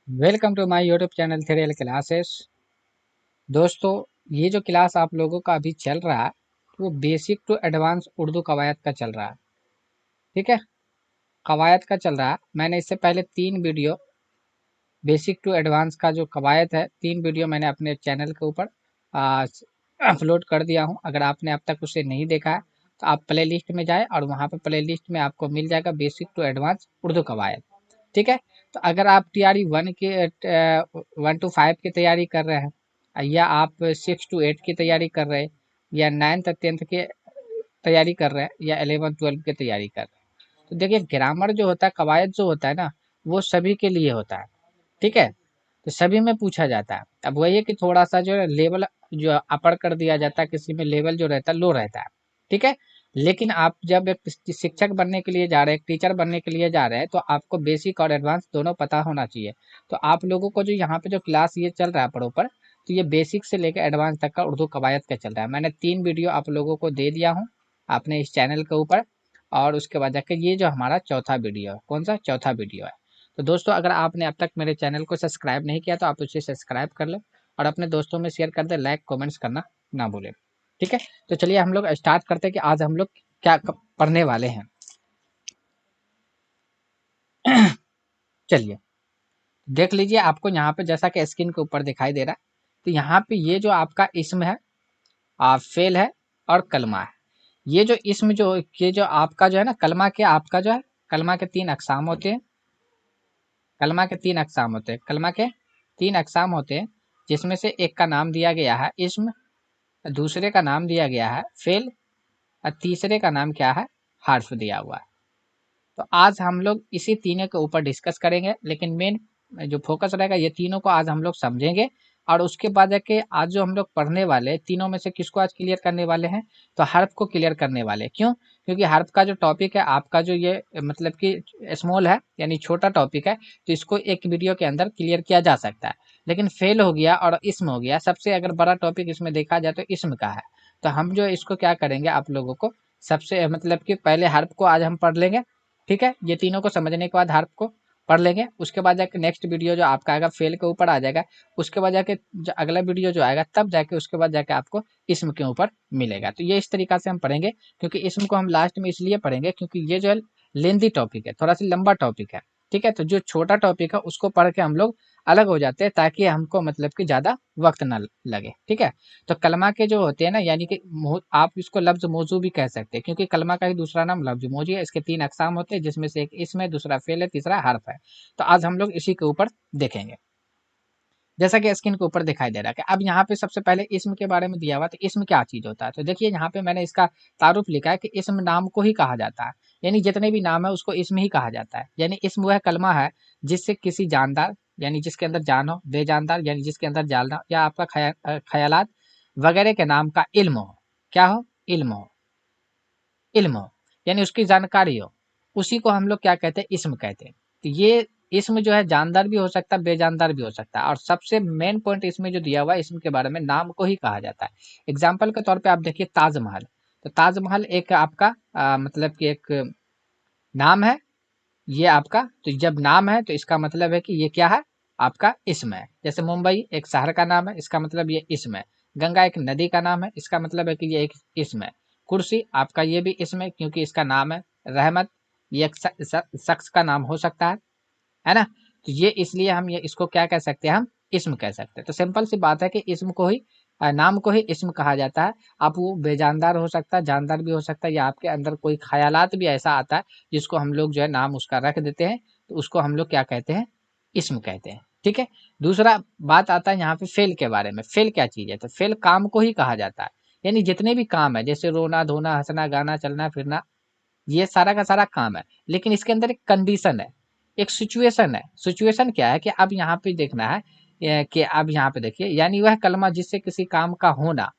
Welcome to my YouTube channel tutorial classes. दोस्तों, ये जो क्लास आप लोगों का अभी चल रहा है वो बेसिक टू एडवांस उर्दू कवायद का चल रहा है। ठीक है, कवायद का चल रहा है। मैंने इससे पहले 3 वीडियो बेसिक टू एडवांस का जो कवायद है 3 वीडियो मैंने अपने चैनल के ऊपर अपलोड कर दिया हूँ। अगर आपने अब तक उसे नहीं देखा है तो आप प्ले लिस्ट में जाए और वहाँ पर प्ले लिस्ट में आपको मिल जाएगा बेसिक टू एडवांस उर्दू कवायद। ठीक है, तो अगर आप टीआरई 1 के 1 to 5 की तैयारी कर रहे हैं या आप 6 to 8 की तैयारी कर रहे हैं या 9th 10th की तैयारी कर रहे हैं या 11th 12th की तैयारी कर रहे हैं, तो देखिए ग्रामर जो होता है, कवायद जो होता है ना, वो सभी के लिए होता है। ठीक है, तो सभी में पूछा जाता है। अब वही है कि थोड़ा सा जो है लेवल जो अपर कर दिया जाता है, किसी में लेवल जो रहता है लो रहता है। ठीक है, लेकिन आप जब एक शिक्षक बनने के लिए जा रहे हैं, एक टीचर बनने के लिए जा रहे हैं, तो आपको बेसिक और एडवांस दोनों पता होना चाहिए। तो आप लोगों को जो यहाँ पे जो क्लास ये चल रहा है प्रॉपर, तो ये बेसिक से लेकर एडवांस तक का उर्दू कवायद का चल रहा है। मैंने 3 वीडियो आप लोगों को दे दिया हूँ अपने इस चैनल के ऊपर। और उसके बाद जाकर ये जो हमारा चौथा वीडियो है, कौन सा चौथा वीडियो है। तो दोस्तों, अगर आपने अब तक मेरे चैनल को सब्सक्राइब नहीं किया तो आप उसे सब्सक्राइब कर लें और अपने दोस्तों में शेयर कर दें, लाइक कमेंट्स करना ना भूलें। ठीक है, तो चलिए हम लोग स्टार्ट करते हैं कि आज हम लोग क्या पढ़ने वाले हैं। चलिए देख लीजिए, आपको यहाँ पे जैसा कि स्क्रीन के ऊपर दिखाई दे रहा है, तो यहाँ पे ये जो आपका इसम है, फेल है और कलमा है। ये जो इसम जो ये जो आपका जो है ना, कलमा के आपका जो है, कलमा के 3 अक़साम होते हैं। कलमा के 3 अक़साम होते हैं। कलमा के 3 अक़साम होते हैं, जिसमें से एक का नाम दिया गया है इस्म, दूसरे का नाम दिया गया है फेल और तीसरे का नाम क्या है, हर्फ दिया हुआ है। तो आज हम लोग इसी तीनों के ऊपर डिस्कस करेंगे, लेकिन मेन जो फोकस रहेगा ये तीनों को आज हम लोग समझेंगे। और उसके बाद जाके आज जो हम लोग पढ़ने वाले हैं, तीनों में से किसको आज क्लियर करने वाले हैं, तो हर्फ को क्लियर करने वाले हैं। क्यों? क्योंकि हर्फ का जो टॉपिक है आपका, जो ये मतलब कि स्मॉल है यानी छोटा टॉपिक है, तो इसको एक वीडियो के अंदर क्लियर किया जा सकता है। लेकिन फेल हो गया और इसम हो गया, सबसे अगर बड़ा टॉपिक इसमें देखा जाए तो इसम का है। तो हम जो इसको क्या करेंगे, आप लोगों को सबसे मतलब कि पहले हर्फ को आज हम पढ़ लेंगे। ठीक है, ये तीनों को समझने के बाद हर्फ को पढ़ लेंगे। उसके बाद जाके नेक्स्ट वीडियो जो आपका आएगा फेल के ऊपर आ जाएगा। उसके बाद जाके अगला वीडियो जो आएगा तब जाके उसके बाद जाके आपको इसम के ऊपर मिलेगा। तो ये इस तरीका से हम पढ़ेंगे, क्योंकि इसम को हम लास्ट में इसलिए पढ़ेंगे क्योंकि ये जो है लेंदी टॉपिक है, थोड़ा सा लंबा टॉपिक है। ठीक है, तो जो छोटा टॉपिक है उसको पढ़ के हम लोग अलग हो जाते हैं, ताकि हमको मतलब कि ज़्यादा वक्त ना लगे। ठीक है, तो कलमा के जो होते हैं ना, यानी कि आप इसको लफ्ज मौजू भी कह सकते हैं, क्योंकि कलमा का ही दूसरा नाम लफ्ज मौजू है। इसके 3 अक़साम होते हैं, जिसमें से एक इसमें, दूसरा फेल है, तीसरा हर्फ है। तो आज हम लोग इसी के ऊपर देखेंगे, जैसा कि स्क्रीन के ऊपर दिखाई दे रहा है। कि अब यहाँ पे सबसे पहले इसम के बारे में दिया हुआ, तो इसम क्या चीज होता है। तो देखिए यहाँ पे मैंने इसका तारुफ लिखा है कि इसम नाम को ही कहा जाता है, यानी जितने भी नाम है उसको इसम ही कहा जाता है। यानी इसम वह कलमा है जिससे किसी जानदार, यानी जिसके अंदर जान हो, बेजानदार यानी जिसके अंदर जालना, या आपका ख्यालात वगैरह के नाम का इल्म हो। क्या हो? इल्म हो। इल्म हो यानी उसकी जानकारी हो, उसी को हम लोग क्या कहते हैं, इसम कहते हैं। तो ये इसम जो है जानदार भी हो सकता है, बेजानदार भी हो सकता है। और सबसे मेन पॉइंट इसमें जो दिया हुआ है इसम के बारे में, नाम को ही कहा जाता है। एग्जाम्पल के तौर पे आप देखिए ताजमहल। तो ताजमहल एक आपका मतलब कि एक नाम है। ये आपका, तो जब नाम है तो इसका मतलब है कि ये क्या है, आपका इसम है। जैसे मुंबई एक शहर का नाम है, इसका मतलब ये इसम है। गंगा एक नदी का नाम है, इसका मतलब है कि ये एक इसम है। कुर्सी आपका ये भी इसम है, क्योंकि इसका नाम है। रहमत ये एक शख्स का नाम हो सकता है ना। तो ये इसलिए हम ये इसको क्या कह सकते हैं, हम इसम कह सकते हैं। तो सिंपल सी बात है कि इसम को ही नाम को ही इसम कहा जाता है। आप वो बेजानदार हो सकता है, जानदार भी हो सकता है, या आपके अंदर कोई ख्यालात भी ऐसा आता है जिसको हम लोग जो है नाम उसका रख देते हैं, तो उसको हम लोग क्या कहते हैं, इसम कहते हैं। ठीक है, दूसरा बात आता है यहाँ पे फेल के बारे में। फेल क्या चीज है, तो फेल काम को ही कहा जाता है। यानी जितने भी काम है, जैसे रोना धोना हंसना गाना चलना फिरना, ये सारा का सारा काम है। लेकिन इसके अंदर एक कंडीशन है, एक सिचुएशन है। सिचुएशन क्या है कि अब यहाँ पे देखना है कि अब यहाँ पे देखिए, यानी वह कलमा जिससे किसी काम का होना,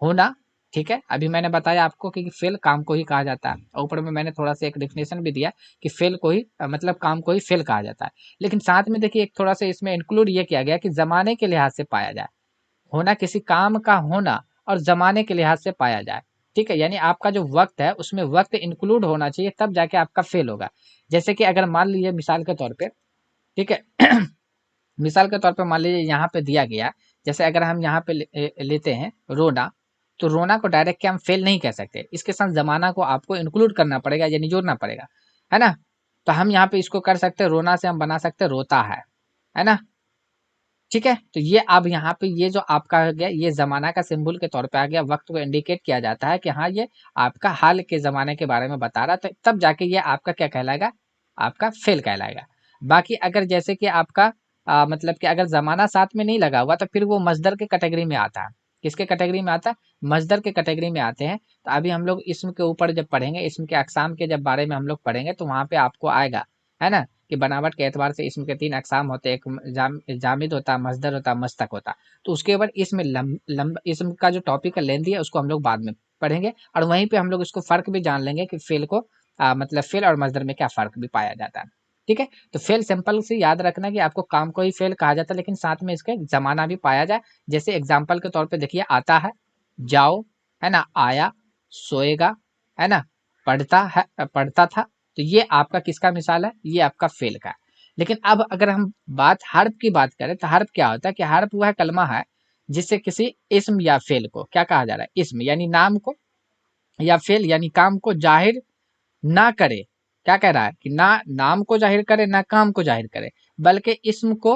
होना। ठीक है, अभी मैंने बताया आपको कि फेल काम को ही कहा जाता है, और ऊपर में मैंने थोड़ा सा एक डेफिनेशन भी दिया कि फेल को ही मतलब काम को ही फेल कहा जाता है। लेकिन साथ में देखिए एक थोड़ा सा इसमें इंक्लूड ये किया गया कि जमाने के लिहाज से पाया जाए। होना किसी काम का होना और जमाने के लिहाज से पाया जाए। ठीक है, यानी आपका जो वक्त है उसमें वक्त इंक्लूड होना चाहिए, तब जाके आपका फेल होगा। जैसे कि अगर मान लीजिए मिसाल के तौर पे, ठीक है मिसाल के तौर पे मान लीजिए यहाँ पे दिया गया, जैसे अगर हम यहाँ पे लेते हैं रोना, तो रोना को डायरेक्ट क्या हम फेल नहीं कह सकते, इसके साथ जमाना को आपको इंक्लूड करना पड़ेगा यानी जोड़ना पड़ेगा, है ना। तो हम यहाँ पे इसको कर सकते हैं, रोना से हम बना सकते हैं रोता है ना। ठीक है, तो ये अब यहाँ पे ये जो आपका आ गया, ये जमाना का सिंबल के तौर पे आ गया, वक्त को इंडिकेट किया जाता है कि हाँ ये आपका हाल के जमाने के बारे में बता रहा, तो तब जाके ये आपका क्या कहलाएगा, आपका फेल कहलाएगा। बाकी अगर जैसे कि आपका मतलब कि अगर जमाना साथ में नहीं लगा हुआ तो फिर वो मजदर के कैटेगरी में आता है। किसके कैटेगरी में आता है, मजदर के कैटेगरी में आते हैं। तो अभी हम लोग इसम के ऊपर जब पढ़ेंगे, इसम के अकसाम के जब बारे में हम लोग पढ़ेंगे, तो वहां पे आपको आएगा, है ना, कि बनावट के एतबार से इसम के 3 अक़साम होते हैं, एक जामिद होता है, मस्दर होता है, मस्तक होता है। तो उसके ऊपर इसमें इसम का जो टॉपिक है लेंथी है, उसको हम लोग बाद में पढ़ेंगे, और वहीं पे हम लोग इसको फ़र्क भी जान लेंगे कि फ़ेल को मतलब फ़ेल और मस्दर में क्या फ़र्क भी पाया जाता है। ठीक है? तो फ़ेल सिंपल से याद रखना कि आपको काम को ही फ़ेल कहा जाता है, लेकिन साथ में इसके ज़माना भी पाया जाए। जैसे एग्ज़ाम्पल के तौर पे देखिए, आता है, जाओ, है ना, आया, सोएगा, है ना, पढ़ता था। तो ये आपका किसका मिसाल है, ये आपका फेल का है। लेकिन अब अगर हम हर्फ की बात करें, तो हर्फ क्या होता है कि हर्फ वह कलमा है जिससे किसी इस्म या फेल को क्या कहा जा रहा है, इस्म यानी नाम को, या फेल यानी काम को जाहिर ना करे। क्या कह रहा है कि ना नाम को जाहिर करे ना काम को जाहिर करे, बल्कि इस्म को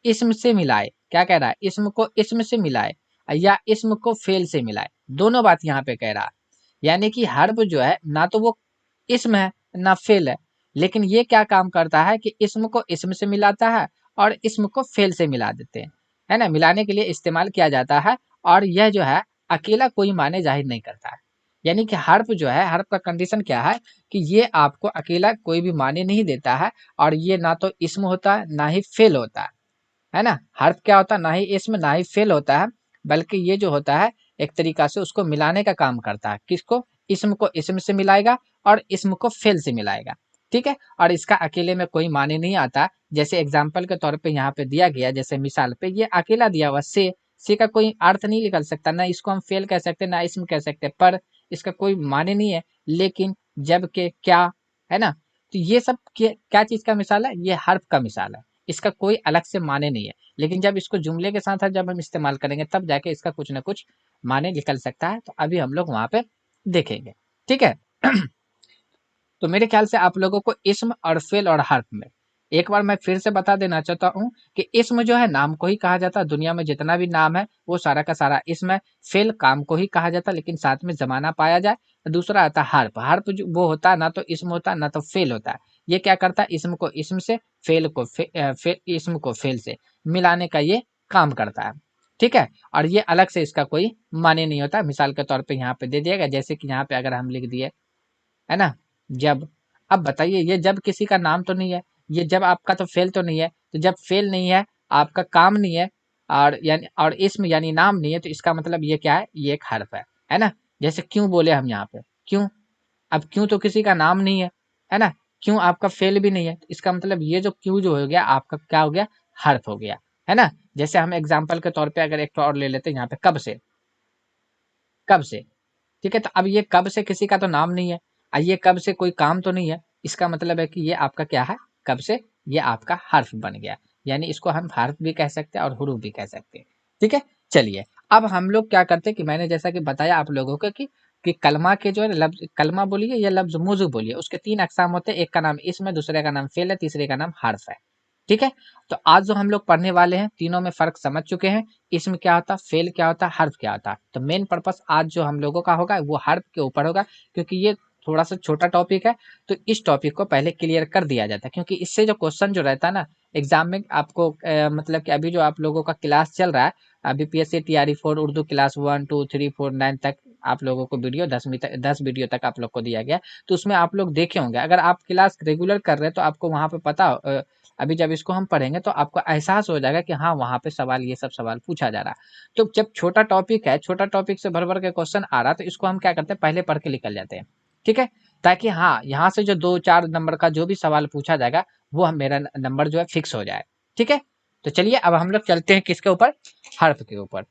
इस्म से मिलाए। क्या कह रहा है, इस्म को इस्म से मिलाए या इस्म को फेल से मिलाए, दोनों बात यहाँ पे कह रहा है। यानी कि हर्फ जो है ना तो वो इस्म है ना फेल है, लेकिन ये क्या काम करता है कि इस्म को इस्म से मिलाता है और इस्म को फेल से मिला देते हैं, है ना, मिलाने के लिए इस्तेमाल किया जाता है। और यह जो है अकेला कोई माने जाहिर नहीं करता है। यानी कि हर्फ जो है, हर्फ का कंडीशन क्या है कि ये आपको अकेला कोई भी माने नहीं देता है, और ये ना तो इस्म होता है ना ही फेल होता है ना। हर्फ क्या होता है, ना ही इस्म ना ही फेल होता है, बल्कि ये जो होता है एक तरीका से उसको मिलाने का काम करता है। किसको, इस्म को इस्म से मिलाएगा और इस्म को फेल से मिलाएगा। ठीक है, और इसका अकेले में कोई माने नहीं आता। जैसे एग्जाम्पल के तौर पे यहाँ पे दिया गया, जैसे मिसाल पे ये अकेला दिया हुआ से का कोई अर्थ नहीं निकल सकता, ना इसको हम फेल कह सकते ना इस्म कह सकते, पर इसका कोई माने नहीं है। लेकिन जब के क्या, है ना, तो ये सब क्या चीज का मिसाल है, ये हर्फ का मिसाल है। इसका कोई अलग से माने नहीं है, लेकिन जब इसको जुमले के साथ जब हम इस्तेमाल करेंगे, तब जाके इसका कुछ ना कुछ माने निकल सकता है। तो अभी हम लोग वहां पे देखेंगे। ठीक है। तो मेरे ख्याल से आप लोगों को इस्म और फेल और हर्फ में एक बार मैं फिर से बता देना चाहता हूँ कि इस्म जो है नाम को ही कहा जाता है, दुनिया में जितना भी नाम है वो सारा का सारा इस्म है। फेल काम को ही कहा जाता है, लेकिन साथ में जमाना पाया जाए। दूसरा आता है हर्फ, हर्फ जो वो होता है ना तो इस्म होता है ना तो फेल होता है। ये क्या करता है, इस्म को इस्म से, फेल को इस्म को फेल से मिलाने का ये काम करता है। ठीक है, और ये अलग से इसका कोई माने नहीं होता। मिसाल के तौर पे यहाँ पे दे दिएगा, जैसे कि यहाँ पे अगर हम लिख दिए, है ना, जब। अब बताइए, ये जब किसी का नाम तो नहीं है, ये जब आपका तो फेल तो नहीं है। तो जब फेल नहीं है, आपका काम नहीं है, और यानी और इसम यानी नाम नहीं है, तो इसका मतलब ये क्या है, ये एक हर्फ है ना। जैसे क्यों बोले हम यहाँ पे, क्यों। अब क्यों तो किसी का नाम नहीं है ना। क्यों आपका फेल भी नहीं है, तो इसका मतलब ये जो क्यों जो हो गया आपका क्या हो गया, हर्फ हो गया, है ना। जैसे हम एग्जाम्पल के तौर पे अगर एक और ले लेते हैं यहाँ पे, कब से, कब से। ठीक है, तो अब ये कब से किसी का तो नाम नहीं है, ये कब से कोई काम तो नहीं है। इसका मतलब है कि ये आपका क्या है, कब से, ये आपका हर्फ बन गया। यानी इसको हम हर्फ भी कह सकते हैं और हुरूफ भी कह सकते हैं। ठीक है, चलिए। अब हम लोग क्या करते हैं कि मैंने जैसा कि बताया आप लोगों को कि कलमा के जो है लफ्ज, कलमा बोलिए या लफ्ज मौजू बोलिए, उसके 3 अक़साम होते हैं। एक का नाम इसम है, दूसरे का नाम फेल है, तीसरे का नाम हर्फ है। ठीक है, तो आज जो हम लोग पढ़ने वाले हैं, तीनों में फर्क समझ चुके हैं। इसमें क्या होता है, फेल क्या होता है, हर्फ क्या होता है। तो मेन पर्पस आज जो हम लोगों का होगा वो हर्फ के ऊपर होगा, क्योंकि ये थोड़ा सा छोटा टॉपिक है। तो इस टॉपिक को पहले क्लियर कर दिया जाता है, क्योंकि इससे जो क्वेश्चन जो रहता है ना एग्जाम में, आपको मतलब कि अभी जो आप लोगों का क्लास चल रहा है, अभी पीएससी टीआरई 4 उर्दू क्लास 1 2 3 4 9 तक आप लोगों को वीडियो 10 वीडियो तक आप लोग को दिया गया। तो उसमें आप लोग देखे होंगे, अगर आप क्लास रेगुलर कर रहे हैं तो आपको वहां पे पता, अभी जब इसको हम पढ़ेंगे तो आपको एहसास हो जाएगा कि हाँ वहाँ पे सवाल, ये सब सवाल पूछा जा रहा है। तो जब छोटा टॉपिक है, छोटा टॉपिक से भर भर के क्वेश्चन आ रहा है, तो इसको हम क्या करते हैं, पहले पढ़ के निकल जाते हैं। ठीक है, ताकि हाँ यहाँ से जो 2 4 नंबर का जो भी सवाल पूछा जाएगा, वो मेरा नंबर जो है फिक्स हो जाए। ठीक है, तो चलिए अब हम लोग चलते हैं किसके ऊपर, हर्फ के ऊपर।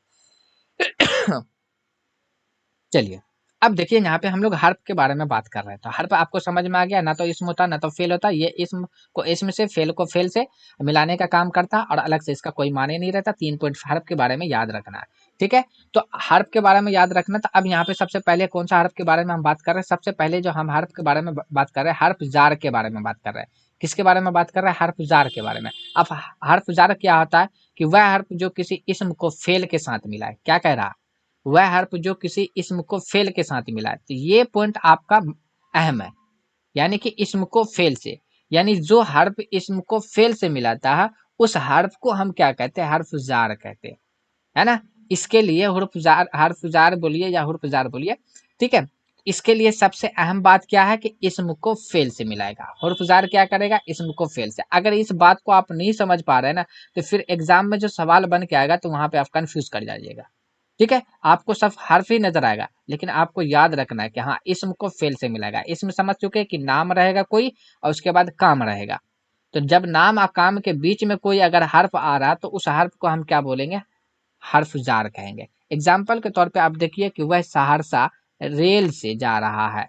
चलिए, अब देखिए यहाँ पे हम लोग हर्फ के बारे में बात कर रहे हैं, तो हर्फ आपको समझ में आ गया, ना तो इसम होता ना तो फेल होता। ये इसम को इसम से, फेल को फेल से मिलाने का काम करता और अलग से इसका कोई माने नहीं रहता। 3 पॉइंट हर्फ के बारे में याद रखना है, ठीक है। तो हर्फ के बारे में याद रखना। तो अब यहाँ पे सबसे पहले कौन सा हर्फ के बारे में हम बात कर रहे हैं? सबसे पहले जो हम हर्फ के बारे में बात कर रहे हैं, हर्फ जार के बारे में बात कर रहे हैं। किसके बारे में बात कर रहे हैं? हर्फ जार के बारे में। अब हर्फ जार क्या होता है कि वह हर्फ जो किसी इसम को फेल के साथ मिला है। क्या कह रहा? वह हर्फ जो किसी इसम को फेल के साथ मिला है। तो ये पॉइंट आपका अहम है, यानी कि इसम को फेल से, यानी जो हर्फ इसम को फेल से मिलाता है उस हर्फ को हम क्या कहते हैं? हर्फ जार कहते हैं, है ना। इसके लिए हर्फ जार बोलिए या हुर्फ जार बोलिए, ठीक है। इसके लिए सबसे अहम बात क्या है कि इसम को फेल से मिलाएगा। हुर्फ जार क्या करेगा? इसम को फेल से। अगर इस बात को आप नहीं समझ पा रहे हैं ना, तो फिर एग्जाम में जो सवाल बन के आएगा तो वहां पे आप कंफ्यूज कर जाइएगा, ठीक है। आपको सब हर्फ ही नजर आएगा, लेकिन आपको याद रखना है कि हाँ इसम को फेल से मिलाएगा। इसम समझ चुके हैं कि नाम रहेगा कोई और उसके बाद काम रहेगा। तो जब नाम और काम के बीच में कोई अगर हर्फ आ रहा तो उस हर्फ को हम क्या बोलेंगे? हर्फ जार कहेंगे। एग्जाम्पल के तौर पे आप देखिए कि वह सहरसा रेल से जा रहा है।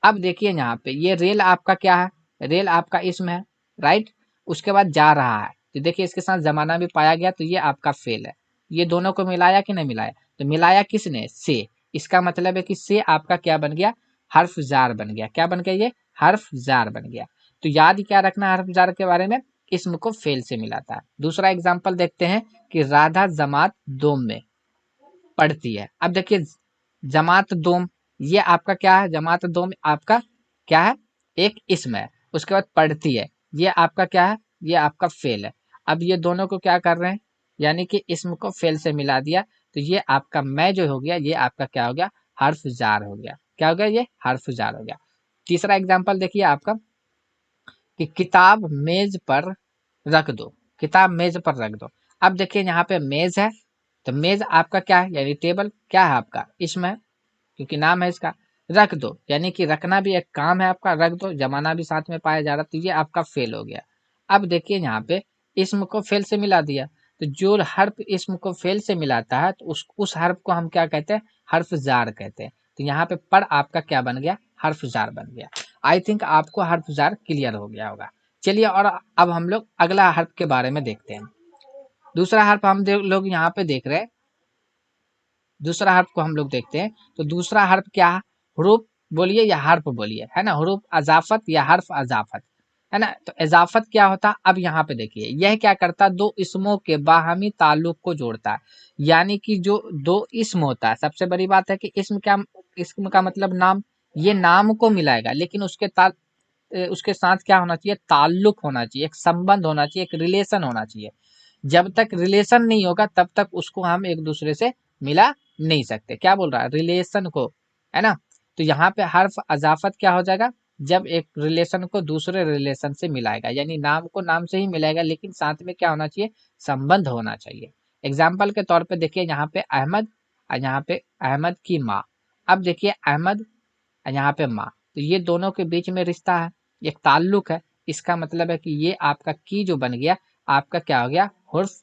अब देखिए यहाँ पे ये रेल आपका क्या है? रेल आपका इसम है, राइट। उसके बाद जा रहा है, तो देखिए इसके साथ जमाना भी पाया गया, तो ये आपका फेल है। ये दोनों को मिलाया कि नहीं मिलाया? तो मिलाया किसने? से। इसका मतलब है कि से आपका क्या बन गया? हर्फ जार बन गया। क्या बन गया? ये हर्फ जार बन गया। तो याद क्या रखना हर्फ जार के बारे में? इसम को फेल से मिलाता है। दूसरा एग्जाम्पल देखते हैं कि राधा जमात दोम में पढ़ती है। अब देखिए जमात दोम, ये आपका क्या है? जमात दोम आपका क्या है? एक इसम है। उसके बाद पढ़ती है, ये आपका क्या है? ये आपका फेल है। अब ये दोनों को क्या कर रहे हैं? यानी कि इसम को फेल से मिला दिया, तो ये आपका मैं जो हो गया, ये आपका क्या हो गया? हर्फ जार हो गया। क्या हो गया? ये हर्फ जार हो गया। तीसरा एग्जाम्पल देखिए आपका कि किताब मेज पर रख दो। किताब मेज पर रख दो। अब देखिए यहाँ पे मेज है, तो मेज आपका क्या है? यानी टेबल। क्या है आपका? इसम है, क्योंकि नाम है इसका। रख दो यानी कि रखना भी एक काम है आपका, रख दो जमाना भी साथ में पाया जा रहा, तो ये आपका फेल हो गया। अब देखिए यहाँ पे इसम को फेल से मिला दिया, तो जो हर्फ इसम को फेल से मिलाता है तो उस हर्फ को हम क्या कहते हैं? हर्फ जार कहते हैं। तो यहाँ पे पर आपका क्या बन गया? हर्फ जार बन गया। आई थिंक आपको हर्फ जार क्लियर हो गया होगा। चलिए और अब हम लोग अगला हर्फ के बारे में देखते हैं। दूसरा हर्फ हम लोग यहाँ पे देख रहे हैं। दूसरा हर्फ को हम लोग देखते हैं, तो दूसरा हर्फ क्या है? हुरूफ बोलिए या हर्फ बोलिए, है ना। हुरूफ अजाफत या हर्फ अजाफत, है ना। तो इजाफत क्या होता है? अब यहाँ पे देखिए यह क्या करता है? दो इसमों के बाहमी ताल्लुक को जोड़ता है। यानी कि जो दो इसम होता है, सबसे बड़ी बात है कि इसम क्या? इसम का मतलब नाम। ये नाम को मिलाएगा, लेकिन उसके साथ क्या होना चाहिए? ताल्लुक होना चाहिए, एक संबंध होना चाहिए, एक रिलेशन होना चाहिए। जब तक रिलेशन नहीं होगा तब तक उसको हम एक दूसरे से मिला नहीं सकते। क्या बोल रहा है? रिलेशन को, है ना। तो यहाँ पे हर्फ अजाफत क्या हो जाएगा? जब एक रिलेशन को दूसरे रिलेशन से मिलाएगा, यानी नाम को नाम से ही मिलाएगा, लेकिन साथ में क्या होना चाहिए? संबंध होना चाहिए। एग्जाम्पल के तौर पे देखिए यहाँ पे अहमद और यहाँ पे अहमद की माँ। अब देखिए अहमद और यहाँ पे माँ, तो ये दोनों के बीच में रिश्ता है, एक ताल्लुक है। इसका मतलब है कि ये आपका की जो बन गया, आपका क्या हो गया? हुर्फ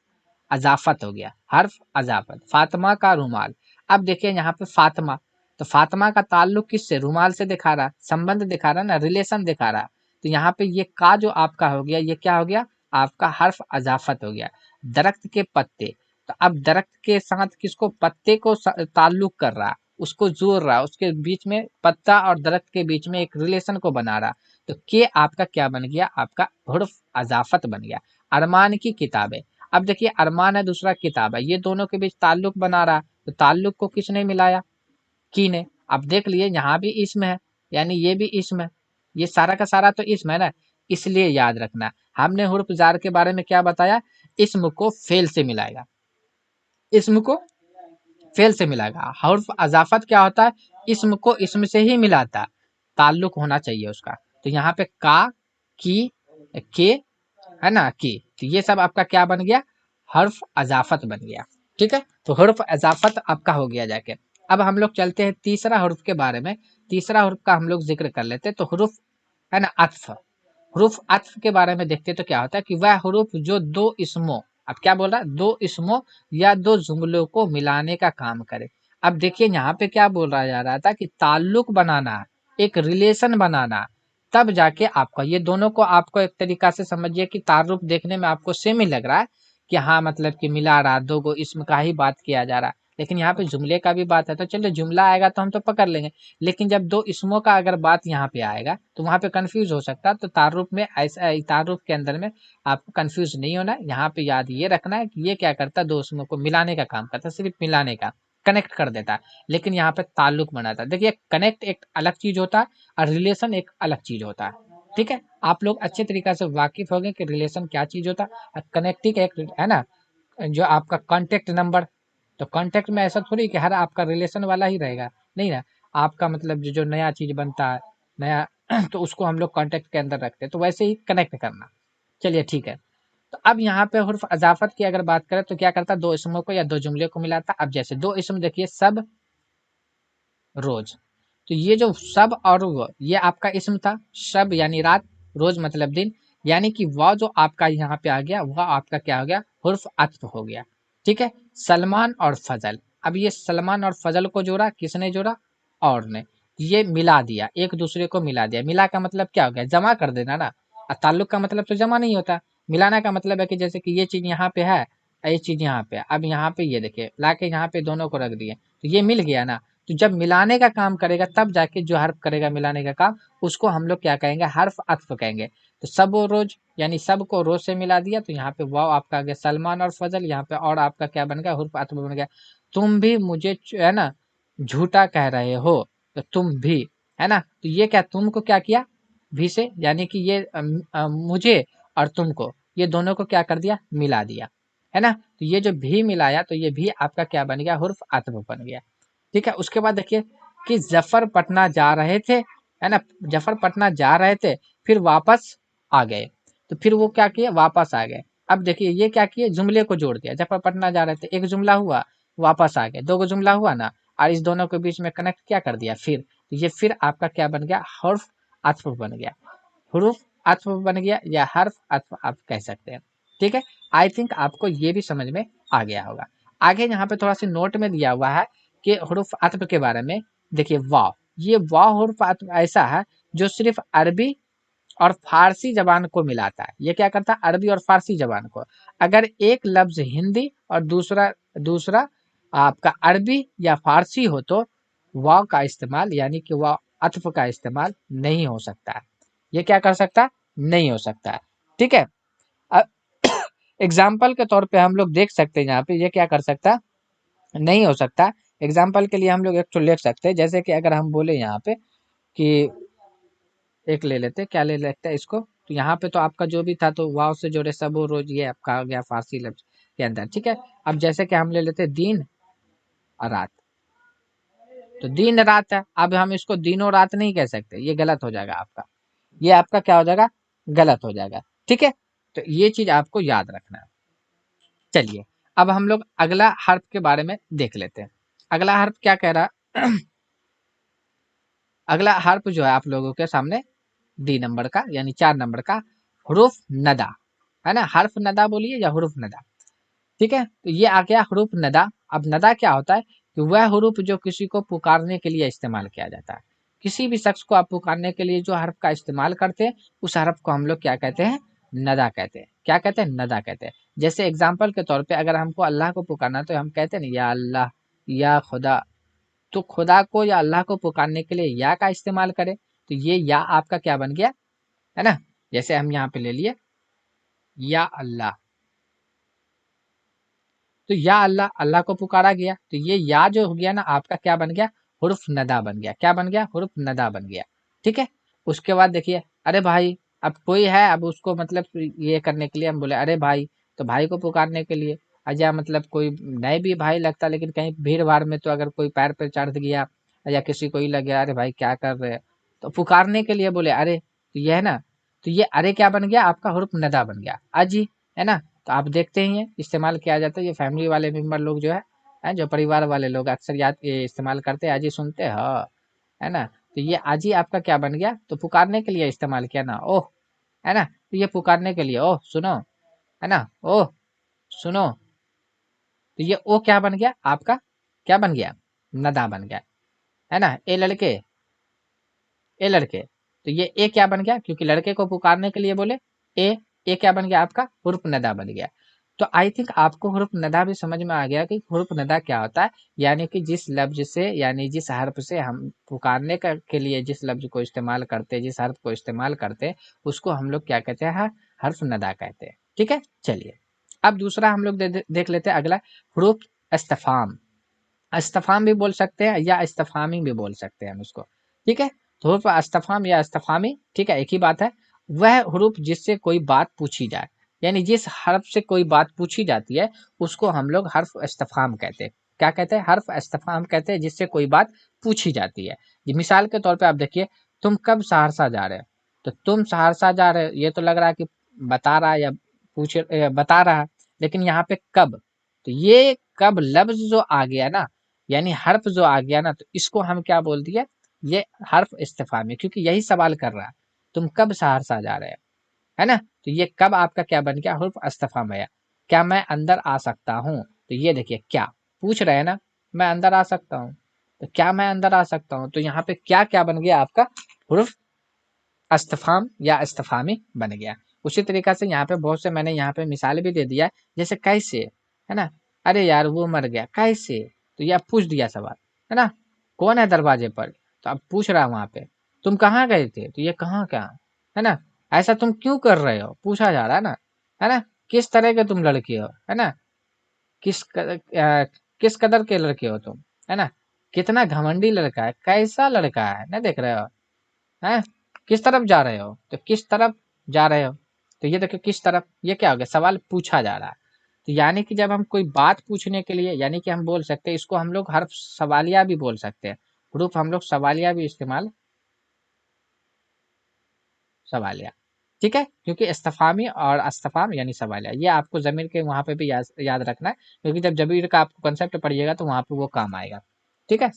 अजाफत हो गया, हर्फ अजाफत। फातिमा का रुमाल। अब देखिए यहाँ पे फातिमा, तो फातिमा का ताल्लुक किससे? रुमाल से दिखा रहा, संबंध दिखा रहा ना, रिलेशन दिखा रहा। तो यहाँ पे ये का जो आपका हो गया, ये क्या हो गया? आपका हर्फ अजाफत हो गया। दरख्त के पत्ते, तो अब दरख्त के साथ किसको? पत्ते को ताल्लुक कर रहा, उसको जोड़ रहा, उसके बीच में पत्ता और दरख्त के बीच में एक रिलेशन को बना रहा। तो के आपका क्या बन गया? आपका हुर्फ अजाफत बन गया। अरमान की किताबें। अब देखिए अरमान है, दूसरा किताब है, ये दोनों के बीच ताल्लुक बना रहा, तो ताल्लुक को किसने मिलाया? की ने। अब देख लिए यहाँ भी इसम है, यानी ये भी इसम है, ये सारा का सारा तो इसम है ना। इसलिए याद रखना, हमने हुर्फ जार के बारे में क्या बताया? इसम को फेल से मिलाएगा, इसम को फेल से मिलाएगा। हर्फ अजाफत क्या होता है? इसम को इसम से ही मिलाता है, ताल्लुक होना चाहिए उसका। तो यहाँ पे का, की, के, है ना, की, तो ये सब आपका क्या बन गया? हर्फ अजाफत बन गया, ठीक है। तो हर्फ अजाफत आपका हो गया जाके। अब हम लोग चलते हैं तीसरा हर्फ के बारे में। तीसरा हर्फ का हम लोग जिक्र कर लेते हैं, तो हुरूफ, है ना, अत्फ। हुरूफ अत्फ के बारे में देखते हैं, तो क्या होता है कि वह हुरूफ जो दो इसमों, अब क्या बोल रहा है? दो इसमों या दो जुमलों को मिलाने का काम करे। अब देखिए यहाँ पे क्या बोला जा रहा था कि ताल्लुक बनाना, एक रिलेशन बनाना, तब जाके आपका ये दोनों को आपको एक तरीका से समझिए कि ताल्लुक देखने में आपको सेम ही लग रहा है कि हाँ मतलब कि मिला रहा, दो गो इसम का ही बात किया जा रहा है, लेकिन यहाँ पे जुमले का भी बात है, तो चलिए जुमला आएगा तो हम तो पकड़ लेंगे, लेकिन जब दो इसमों का अगर बात यहाँ पे आएगा तो वहाँ पे कंफ्यूज हो सकता है। तो तारुफ में ऐसा, तारुफ के अंदर में आपको कंफ्यूज नहीं होना है। यहाँ पे याद ये रखना है कि ये क्या करता है, दो इसमों को मिलाने का काम करता है, सिर्फ मिलाने का, कनेक्ट कर देता है, लेकिन यहाँ पे ताल्लुक बनाता है। देखिए कनेक्ट एक अलग चीज होता है और रिलेशन एक अलग चीज होता है। ठीक है, आप लोग अच्छे तरीका से वाकिफ हो गए कि रिलेशन क्या चीज होता है और कनेक्टिंग एक है ना, जो आपका कॉन्टेक्ट नंबर, तो कॉन्टेक्ट में ऐसा थोड़ी कि हर आपका रिलेशन वाला ही रहेगा, नहीं ना, आपका मतलब जो जो नया चीज बनता है नया तो उसको हम लोग कॉन्टेक्ट के अंदर रखते हैं, तो वैसे ही कनेक्ट करना। चलिए ठीक है, तो अब यहाँ पे हुर्फ अजाफत की अगर बात करें तो क्या करता, दो इसमों को या दो जुमले को मिलाता। अब जैसे दो इसम देखिए, सब, रोज, तो ये जो सब और वो ये आपका इसम था, शब यानी रात, रोज मतलब दिन, यानी कि वह जो आपका यहाँ पे आ गया वह आपका क्या हो गया, हुर्फ अत्फ हो गया। ठीक है, सलमान और फजल, अब ये सलमान और फजल को जोड़ा, किसने जोड़ा, और ने, ये मिला दिया, एक दूसरे को मिला दिया। मिला का मतलब क्या हो गया, जमा कर देना ना, और ताल्लुक का मतलब तो जमा नहीं होता। मिलाना का मतलब है कि जैसे कि ये चीज यहाँ पे है, ये चीज यहाँ पे है, अब यहाँ पे ये देखिए ला के यहाँ पे दोनों को रख दिए, तो ये मिल गया ना। तो जब मिलाने का काम करेगा तब जाके जो हर्फ करेगा मिलाने का काम, उसको हम लोग क्या कहेंगे, हर्फ अत्फ कहेंगे। तो सब और रोज यानी सब को रोज से मिला दिया, तो यहाँ पे वाव आपका आ गया सलमान और फजल, यहाँ पे और आपका क्या बन गया, हुर्फ अत्फ बन गया। तुम भी मुझे है ना झूठा कह रहे हो, तो तुम भी, है ना, तो ये क्या तुमको क्या किया, भी से, यानी कि ये मुझे और तुमको, ये दोनों को क्या कर दिया, मिला दिया, है ना। तो ये जो भी मिलाया तो ये भी आपका क्या बन गया, हुर्फ अत्फ बन गया। ठीक है, उसके बाद देखिए कि जफर पटना जा रहे थे, है ना, जफर पटना जा रहे थे, फिर वापस आ गए, तो फिर वो क्या किए, वापस आ गए। अब देखिए ये क्या किए, जुमले को जोड़ दिया, जफर पटना जा रहे थे एक जुमला हुआ, वापस आ गए दो गो जुमला हुआ ना, और इस दोनों के बीच में कनेक्ट क्या कर दिया, फिर, तो ये फिर आपका क्या बन गया, हर्फ अत्फ बन गया, हुरूफ अत्फ बन गया, या हर्फ अत्फ आप कह सकते हैं। ठीक है, आई थिंक आपको ये भी समझ में आ गया होगा। आगे यहाँ पे थोड़ा सी नोट में दिया हुआ है कि हुरूफ अत्फ के बारे में। देखिए वाव, ये वाव हुरूफ अत्फ ऐसा है जो सिर्फ अरबी और फारसी जबान को मिलाता है। ये क्या करता है, अरबी और फारसी जबान को, अगर एक लफ्ज हिंदी और दूसरा दूसरा आपका अरबी या फारसी हो तो वाव का इस्तेमाल यानी कि वाव अत्फ का इस्तेमाल नहीं हो सकता है। ये क्या कर सकता है, नहीं हो सकता है। ठीक है, एग्जाम्पल के तौर पे हम लोग देख सकते हैं यहाँ पे ये क्या कर सकता है, नहीं हो सकता। एग्जाम्पल के लिए हम लोग एक तो लिख सकते हैं, जैसे कि अगर हम बोले यहाँ पे कि एक ले लेते, क्या ले लेते हैं इसको, तो यहाँ पे तो आपका जो भी था तो वाव से जोड़े सब वो रोज, ये आपका आ गया फारसी लफ्ज के अंदर। ठीक है, अब जैसे कि हम ले लेते दिन और रात, तो दिन रात है, अब हम इसको दिनों रात नहीं कह सकते, ये गलत हो जाएगा आपका, ये आपका क्या हो जाएगा, गलत हो जाएगा। ठीक है, तो ये चीज आपको याद रखना है। चलिए अब हम लोग अगला हर्फ के बारे में देख लेते हैं। अगला हर्फ क्या कह रहा अगला हर्फ जो है आप लोगों के सामने डी नंबर का यानी 4 नंबर का, हुरूफ नदा, है ना, हर्फ नदा बोलिए या हुरूफ नदा। ठीक है, तो ये आ गया हुरूफ नदा। अब नदा क्या होता है कि वह हुरूफ जो किसी को पुकारने के लिए इस्तेमाल किया जाता है। किसी भी शख्स को आप पुकारने के लिए जो हर्फ का इस्तेमाल करते हैं उस हर्फ को हम लोग क्या कहते हैं, नदा कहते हैं। क्या कहते हैं, नदा कहते हैं। जैसे एग्जाम्पल के तौर पे अगर हमको अल्लाह को पुकारना तो हम कहते हैं ना या अल्लाह, या खुदा, तो खुदा को या अल्लाह को पुकारने के लिए या का इस्तेमाल करें, तो ये या आपका क्या बन गया, है ना। जैसे हम यहाँ पे ले लिए या अल्लाह, तो या अल्लाह, अल्लाह को पुकारा गया, तो ये या जो हो गया ना आपका क्या बन गया, हुर्फ नदा बन गया। क्या बन गया, हुर्फ नदा बन गया। ठीक है, उसके बाद देखिए अरे भाई, अब कोई है, अब उसको मतलब ये करने के लिए हम बोले अरे भाई, तो भाई को पुकारने के लिए या मतलब कोई नहीं भी भाई लगता, लेकिन कहीं भीड़ भाड़ में तो अगर कोई पैर पे चढ़ गया या किसी को ही लग गया अरे भाई क्या कर रहे हैं, तो पुकारने के लिए बोले अरे, तो ये है ना, तो ये अरे क्या बन गया, आपका हुर्फ नदा बन गया अजी, है ना। तो आप देखते ही हैं इस्तेमाल किया जाता है, ये फैमिली वाले मेंबर लोग जो है जो परिवार वाले लोग अक्सर याद ये इस्तेमाल करते हैं, आजी सुनते हैं हाँ, है ना। तो ये आजी आपका क्या बन गया, तो पुकारने के लिए इस्तेमाल किया ना, ओह, है ना, तो ये पुकारने के लिए ओह सुनो, है ना, ओह सुनो, तो ये ओ क्या बन गया आपका, क्या बन गया, नदा बन गया, है ना। ए लड़के, ए लड़के, तो ये ए क्या बन गया, क्योंकि लड़के को पुकारने के लिए बोले ए, ए क्या बन गया आपका, हुर्फ नदा बन गया। तो आई थिंक आपको हुर्फ नदा भी समझ में आ गया कि हुर्फ नदा क्या होता है, यानी कि जिस लफ्ज से, यानी जिस हर्फ से हम पुकारने के लिए जिस लफ्ज को इस्तेमाल करते हैं, जिस हर्फ को इस्तेमाल करते हैं, उसको हम लोग क्या कहते हैं, हर्फ नदा कहते हैं। ठीक है, चलिए अब दूसरा हम लोग देख लेते हैं अगला, हुरूफ इस्तिफाम। इस्तिफाम भी बोल सकते हैं या इस्तिफामी भी बोल सकते हैं हम उसको। ठीक है, तो हुरूफ इस्तिफाम या इस्तिफामी, ठीक है, एक ही बात है। वह हुरूफ जिससे कोई बात पूछी जाए, यानी जिस हर्फ से कोई बात पूछी जाती है उसको हम लोग हर्फ इस्तिफाम कहते हैं। क्या कहते हैं, हर्फ इस्तिफाम कहते हैं, जिससे कोई बात पूछी जाती है। ये मिसाल के तौर पे आप देखिए, तुम कब सहरसा जा रहे हो, तो तुम सहरसा जा रहे हो, ये तो लग रहा है कि बता रहा है या बता रहा है, लेकिन यहाँ पे कब, तो ये कब लफ्ज जो आ गया ना, यानी हर्फ जो आ गया ना, तो इसको हम क्या बोल दिए, ये हर्फ इस्तिफाम है, क्योंकि यही सवाल कर रहा है, तुम कब सहरसा जा रहे हो, है ना। तो ये कब आपका क्या बन गया, हर्फ इस्तिफाम है। क्या मैं अंदर आ सकता हूँ, तो ये देखिए क्या पूछ रहे हैं ना, मैं अंदर आ सकता हूँ, तो क्या मैं अंदर आ सकता हूँ, तो यहाँ पे क्या क्या बन गया आपका, हर्फ इस्तिफाम या इस्तिफामी बन गया। उसी तरीका से यहाँ पे बहुत से मैंने यहाँ पे मिसाल भी दे दिया, जैसे कैसे, है ना, अरे यार वो मर गया कैसे, तो ये पूछ दिया सवाल, है ना। कौन है दरवाजे पर, तो अब पूछ रहा वहां पे, तुम कहाँ गए थे, तो ये कहाँ क्या, है ना। ऐसा तुम क्यों कर रहे हो, पूछा जा रहा है ना। किस तरह के तुम लड़के हो, है ना, किस कदर के लड़के हो तुम, है ना, कितना घमंडी लड़का है, कैसा लड़का है ना, देख रहे हो, हैं, किस तरफ जा रहे हो, तो किस तरफ जा रहे हो, तो ये देखो किस तरफ, ये क्या हो गया, सवाल पूछा जा रहा है। तो यानी कि जब हम कोई बात पूछने के लिए, यानी कि हम बोल सकते हैं इसको, हम लोग हर्फ सवालिया भी बोल सकते हैं, प्रूफ हम लोग सवालिया भी इस्तेमाल, सवालिया, ठीक है, क्योंकि इस्तफामी और अस्तफाम यानी सवालिया, ये आपको जमीर के वहां पे भी याद रखना है, क्योंकि जब जमीर का आपको कंसेप्ट पढ़िएगा तो वहां पे वो काम आएगा। ठीक है,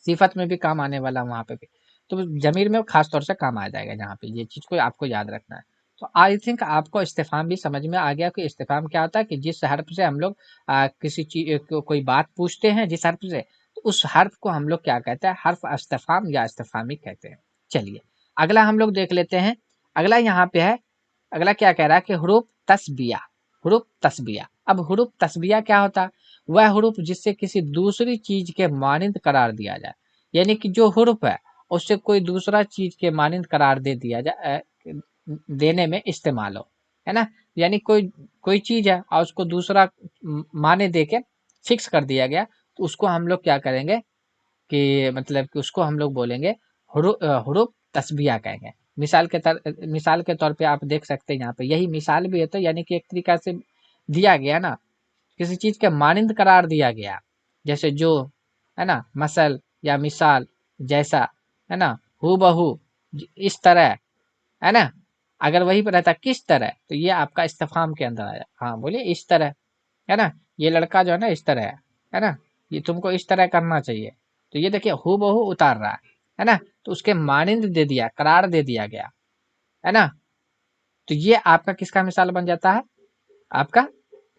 सिफत में भी काम आने वाला वहां पे भी, तो जमीर में खास तौर से काम आ जाएगा, जहाँ पे ये चीज को आपको याद रखना है। तो आई थिंक आपको इस्तेफाम भी समझ में आ गया कि इस्तेफाम क्या होता है, कि जिस हर्फ से हम लोग किसी चीज को कोई बात पूछते हैं जिस हर्फ से, तो उस हर्फ को हम लोग क्या कहते हैं, हर्फ इस्तेफाम या इस्तेफामी कहते हैं। चलिए अगला हम लोग देख लेते हैं, अगला यहाँ पे है, अगला क्या कह रहा है कि हुरूफ तस्बिया, हुरूफ तस्बिया। अब हुरूफ तस्बिया क्या होता है, वह हुरूफ जिससे किसी दूसरी चीज के मानिंद करार दिया जाए, यानी कि जो हुरूफ है उससे कोई दूसरा चीज के मानिंद करार दे दिया जाए, देने में इस्तेमाल हो, है ना। यानी कोई कोई चीज है और उसको दूसरा माने दे के फिक्स कर दिया गया, तो उसको हम लोग क्या करेंगे कि मतलब कि उसको हम लोग बोलेंगे हुरूफ तस्बिया कहेंगे। मिसाल के तौर पे आप देख सकते हैं यहाँ पे, यही मिसाल भी है, तो यानी कि एक तरीका से दिया गया ना, किसी चीज के मानिंद करार दिया गया, जैसे जो, है ना, मसल या मिसाल, जैसा, है ना, हु बहू, इस तरह, है ना। अगर वही पर रहता किस तरह, तो ये आपका इस्तेफाम के अंदर आया, हाँ बोलिए इस तरह, है ना, ये लड़का जो है ना इस तरह है ना, ये तुमको इस तरह करना चाहिए, तो ये देखिए हु बहू उतार रहा है ना, तो उसके मानिंद दे दिया, करार दे दिया गया, है ना। तो ये आपका किसका मिसाल बन जाता है, आपका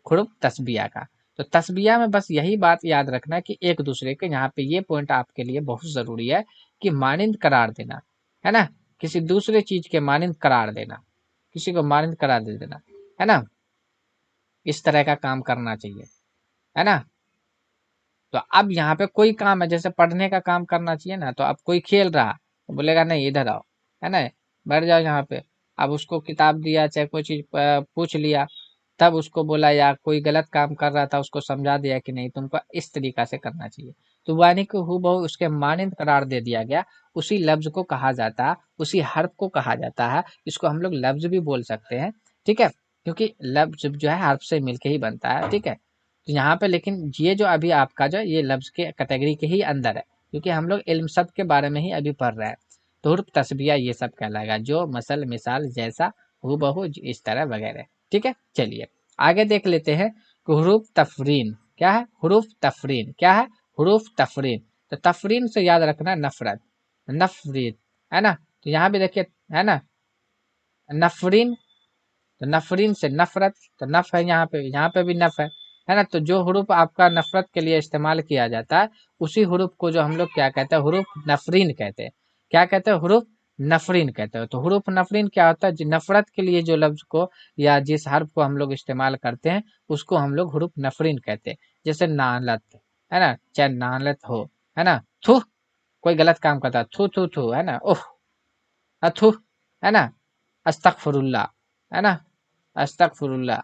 खुरुब तस्बिया का। तो तस्बिया में बस यही बात याद रखना कि एक दूसरे के, यहाँ पे ये पॉइंट आपके लिए बहुत जरूरी है कि मानिंद करार देना, है ना, किसी दूसरे चीज के मानिंद करार देना, किसी को मानिंद करार दे देना, है ना, इस तरह का काम करना चाहिए, है ना। तो अब यहाँ पे कोई काम है, जैसे पढ़ने का काम करना चाहिए ना, तो अब कोई खेल रहा तो बोलेगा नहीं इधर आओ, है ना, बैठ जाओ यहाँ पे। अब उसको किताब दिया चाहे कोई चीज पूछ लिया, तब उसको बोला, या कोई गलत काम कर रहा था उसको समझा दिया कि नहीं तुमको इस तरीका से करना चाहिए, तो यानी कि हूबहू उसके मानिंद करार दे दिया गया, उसी लफ्ज को कहा जाता है, उसी हर्फ को कहा जाता है, इसको हम लोग लफ्ज भी बोल सकते हैं। ठीक है, क्योंकि लफ्ज जो है हर्फ से मिलके ही बनता है। ठीक है, तो यहाँ पे लेकिन ये जो अभी आपका जो ये लफ्ज के कैटेगरी के ही अंदर है, क्योंकि हम लोग इल्म शब्द के बारे में ही अभी पढ़ रहे हैं, तो हुर्फ तस्बिया ये सब कहलाएगा, जो मसल मिसाल जैसा हूबहू इस तरह वगैरह। ठीक है, चलिए आगे देख लेते हैं कि हुरूफ तफरीन क्या है, हुरूफ तफरीन क्या है, हुरूफ तफरीन, तो तफरीन से याद रखना नफरत, नफरीत, है ना। तो यहाँ भी देखिए, है ना, नफरीन, तो नफरीन से नफरत, तो नफ है यहाँ पे भी नफ है, है ना। तो जो हरूफ आपका नफरत के लिए इस्तेमाल किया जाता है उसी हरूफ को जो हम लोग क्या कहते हैं, हरूफ नफरीन कहते हैं। क्या कहते हैं, हरूफ नफरीन कहते हैं। तो हरूफ नफरीन क्या होता है, नफरत के लिए जो लफ्ज को या जिस हर्फ को हम लोग इस्तेमाल करते हैं उसको हम लोग हरूफ नफरीन कहते हैं। जैसे नालत, है ना, चाहे नालत हो, है ना, थू, कोई गलत काम करता है, थू थू थू, है ना, ओह, अथू, है ना, अस्तगफिरुल्लाह, है ना, अस्तगफिरुल्लाह।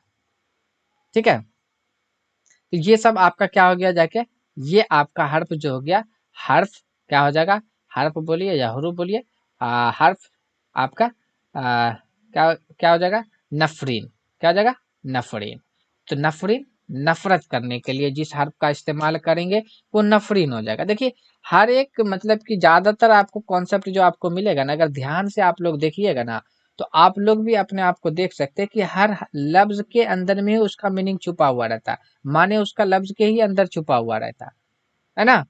ठीक है। तो ये सब आपका क्या हो गया जाके, ये आपका हर्फ जो हो गया, हर्फ क्या हो जाएगा, हर्फ बोलिए या हरूफ बोलिए, हर्फ आपका क्या क्या हो जाएगा, नफरीन। क्या हो जाएगा, नफरीन। तो नफरीन, नफरत करने के लिए जिस हर्फ का इस्तेमाल करेंगे वो नफरीन हो जाएगा। देखिए हर एक मतलब कि ज्यादातर आपको कॉन्सेप्ट जो आपको मिलेगा ना, अगर ध्यान से आप लोग देखिएगा ना, तो आप लोग भी अपने आप को देख सकते हैं कि हर लफ्ज के अंदर में ही उसका मीनिंग छुपा हुआ रहता है, माने उसका लफ्ज के ही अंदर छुपा हुआ रहता है ना।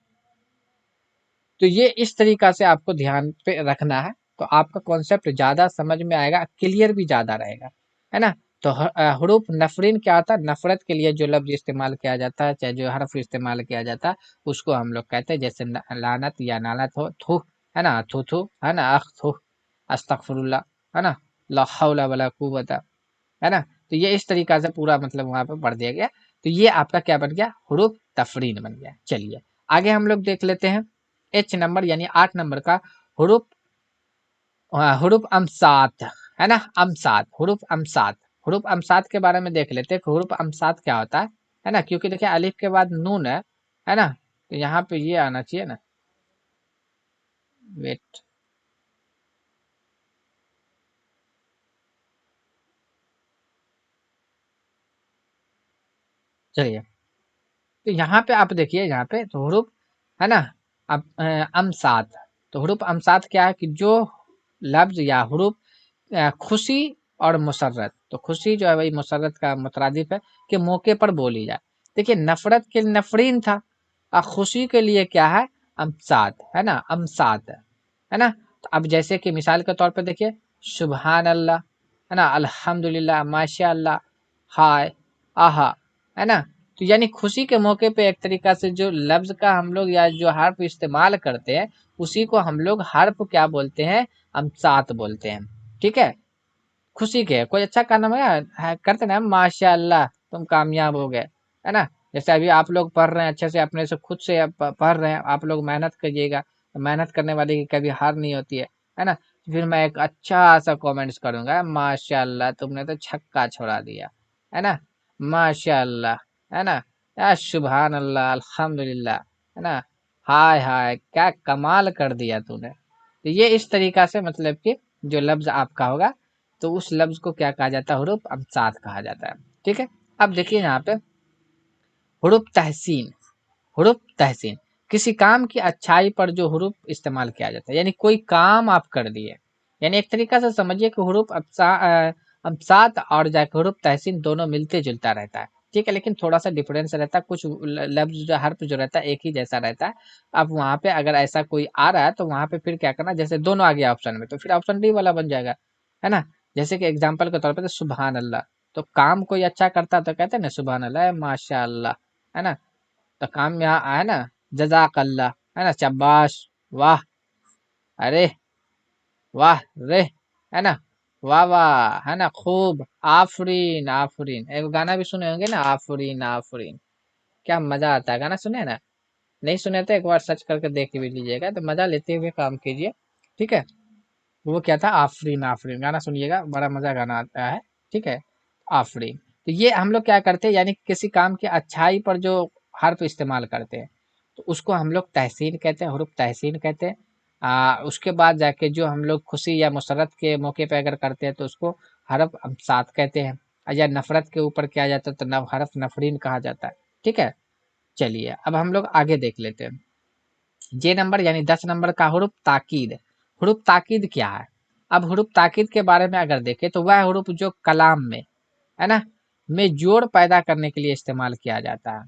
तो ये इस तरीका से आपको ध्यान पे रखना है, तो आपका कॉन्सेप्ट ज्यादा समझ में आएगा, क्लियर भी ज्यादा रहेगा, है ना। तो हरूफ नफरीन क्या होता है, नफरत के लिए जो लफ्ज इस्तेमाल किया जाता है, चाहे जो हर्फ इस्तेमाल किया जाता है उसको हम लोग कहते हैं, जैसे लानत या नालत हो, थू, है ना, थू थू, है ना, अख थू, अस्तगफिरुल्लाह, है ना, ला हौला वला कुव्वता, है ना। तो ये इस तरीका से पूरा मतलब वहां पे पढ़ दिया गया। तो ये आपका क्या बन गया, हुरूफ तफरीन बन गया। चलिए आगे हम लोग देख लेते हैं एच नंबर यानी 8 नंबर का हुरूफ, हुरूफ अमसात, है ना, अमसात, हुरूफ अमसात। हुरूफ अमसात के बारे में देख लेते हैं कि हुरूफ अमसात क्या होता है ना। क्योंकि देखिए अलिफ के बाद नून है ना, तो यहाँ पे ये आना चाहिए ना, वेट, चलिए। तो यहाँ पे आप देखिए, यहाँ पे तो हुरूफ, है ना, अब अमसात। तो हुरूफ अमसात क्या है कि जो लफ्ज या हुरूफ खुशी और मुसर्रत, तो खुशी जो है वही मुसर्रत का मुतरादिफ है, के मौके पर बोली जाए। देखिए नफरत के लिए नफरीन था, और खुशी के लिए क्या है, अमसात, है ना, अमसात, है ना। तो अब जैसे कि मिसाल के तौर पर देखिए, सुबहान अल्लाह, है ना, अल्हम्दुलिल्लाह, माशा अल्लाह, हाय, आहा, है ना। तो यानी खुशी के मौके पे एक तरीका से जो लफ्ज का हम लोग या जो हर्फ इस्तेमाल करते हैं उसी को हम लोग हर्फ क्या बोलते हैं, अमसात बोलते हैं। ठीक है, खुशी के कोई अच्छा काम है करते ना, माशा अल्लाह तुम कामयाब हो गए, है ना। जैसे अभी आप लोग पढ़ रहे हैं अच्छे से, अपने से खुद से पढ़ रहे हैं, आप लोग मेहनत करिएगा, मेहनत करने वाले की कभी हार नहीं होती है ना। तो फिर मैं एक अच्छा सा कमेंट्स करूंगा, माशा अल्लाह तुमने तो छक्का छोड़ा दिया, है ना, माशा अल्लाह, है ना, या सुबहान अल्लाह, अल्हम्दुलिल्लाह, है ना, हाय हाय क्या कमाल कर दिया तूने। तो ये इस तरीका से मतलब कि जो लफ्ज आपका होगा तो उस लफ्ज को क्या कहा जाता है, हुरूफ अमसात कहा जाता है। ठीक है। अब देखिए यहाँ पे हुरूफ तहसीन, हुरूफ तहसीन, किसी काम की अच्छाई पर जो हुरूफ इस्तेमाल किया जाता है, यानी कोई काम आप कर दिए, यानी एक तरीका से समझिए कि हुरूफ अमसात और जाके हुरूफ तहसीन दोनों मिलते जुलता रहता है। ठीक है, लेकिन थोड़ा सा डिफरेंस रहता है, कुछ लफ्ज जो हर्फ जो रहता है एक ही जैसा रहता है। अब वहां पे अगर ऐसा कोई आ रहा है तो वहां पे फिर क्या करना, जैसे दोनों आ गया ऑप्शन में तो फिर ऑप्शन डी वाला बन जाएगा, है ना। जैसे कि एग्जाम्पल के तौर पर तो सुबहान अल्लाह, तो काम कोई अच्छा करता तो कहते हैं ना सुबहान अल्लाह, माशा अल्लाह, है ना। तो काम यहाँ आया ना, जजाक अल्लाह, है ना, शाबाश, वाह, अरे, वाह रे, है ना, वाह वाह, है ना, खूब, आफरीन आफरीन। एक गाना भी सुने होंगे ना, आफरीन आफरीन, क्या मजा आता है, गाना सुने हैं ना। नहीं सुने तो एक बार सर्च करके देख भी लीजिएगा, तो मजा लेते हुए काम कीजिए। ठीक है। वो क्या था, आफरीन आफरीन, गाना सुनिएगा, बड़ा मजा गाना आता है। ठीक है, आफरीन। तो ये हम लोग क्या करते हैं, यानी किसी काम की अच्छाई पर जो हर्फ इस्तेमाल करते हैं तो उसको हम लोग तहसीन कहते हैं, हुरूफ तहसीन कहते हैं। उसके बाद जाके जो हम लोग खुशी या मुसरत के मौके पे अगर करते हैं तो उसको हरफ अमसात कहते हैं, या नफरत के ऊपर किया जाता है तो हरफ नफरीन कहा जाता है। ठीक है। चलिए अब हम लोग आगे देख लेते हैं, जे नंबर यानी 10 नंबर का हुरूफ ताकीद। हुरूफ ताकीद क्या है, अब हुरूफ ताकीद के बारे में अगर देखें तो वह हुरूफ जो कलाम में, है ना, में जोड़ पैदा करने के लिए इस्तेमाल किया जाता है।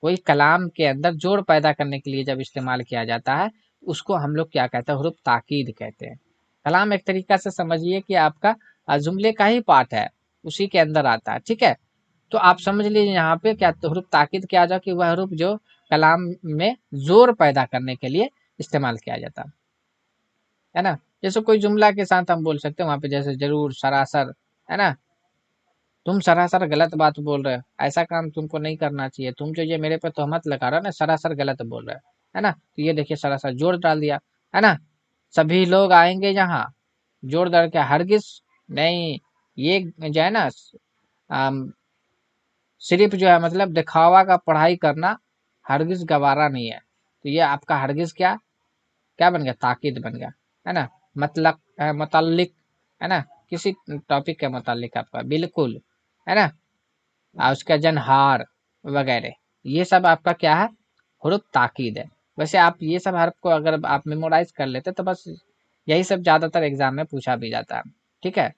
कोई कलाम के अंदर जोड़ पैदा करने के लिए जब इस्तेमाल किया जाता है उसको हम लोग क्या कहते हैं, हुरूफ ताकीद कहते हैं। कलाम एक तरीका से समझिए कि आपका जुमले का ही पार्ट है, उसी के अंदर आता है। ठीक है। तो आप समझ लीजिए यहाँ पे क्या हरूफ ताकीद किया जाए कि वह हरूफ जो कलाम में जोर पैदा करने के लिए इस्तेमाल किया जाता है ना। जैसे कोई जुमला के साथ हम बोल सकते हैं वहां पे, जैसे जरूर, सरासर, है ना। तुम सरासर गलत बात बोल रहे हो, ऐसा काम तुमको नहीं करना चाहिए, तुम जो ये मेरे पे तोहमत लगा रहे हो ना, सरासर गलत बोल रहे हो, है ना। तो ये देखिए सरासर जोर डाल दिया, है ना। सभी लोग आएंगे यहाँ, जोर डाल के, हरगिज नहीं। ये जो है ना, सिर्फ जो है मतलब दिखावा का पढ़ाई करना हरगिज गवारा नहीं है। तो ये आपका हरगिज क्या क्या बन गया, ताकीद बन गया, है ना। मतलब मुतल्लिक, है ना, किसी टॉपिक के मुतालिक आपका बिल्कुल, है ना। और उसका जनहार वगैरह, ये सब आपका क्या है, हुरूफ ताकीद है। वैसे आप ये सब हर्फ को अगर आप मेमोराइज कर लेते तो बस यही सब ज्यादातर एग्जाम में पूछा भी जाता है। ठीक है,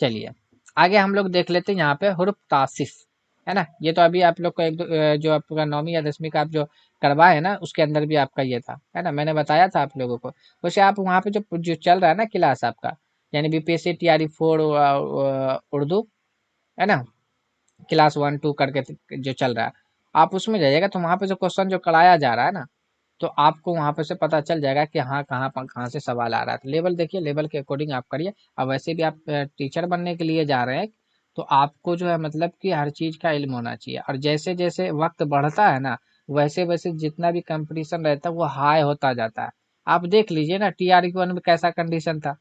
चलिए आगे हम लोग देख लेते हैं यहाँ पे हुरूफ तासिफ, है ना। ये तो अभी आप लोग को जो आपका 9वीं या 10वीं का आप जो करवाए है ना, उसके अंदर भी आपका ये था, है ना, मैंने बताया था आप लोगों को। वैसे आप वहाँ पे जो जो चल रहा है ना क्लास आपका, यानी बीपीएससी TRE 4 उर्दू, है ना, क्लास 1 2 करके जो चल रहा है, आप उसमें जाइएगा तो वहाँ पे जो क्वेश्चन जो कराया जा रहा है ना, तो आपको वहाँ पे से पता चल जाएगा कि हाँ कहाँ पर कहाँ से सवाल आ रहा है। तो लेवल देखिए, लेवल के अकॉर्डिंग आप करिए। अब वैसे भी आप टीचर बनने के लिए जा रहे हैं, तो आपको जो है मतलब कि हर चीज का इल्म होना चाहिए। और जैसे जैसे वक्त बढ़ता है ना, वैसे वैसे जितना भी कंपटीशन रहता है वो हाई होता जाता है। आप देख लीजिए ना, TRE 1 में कैसा कंडीशन था,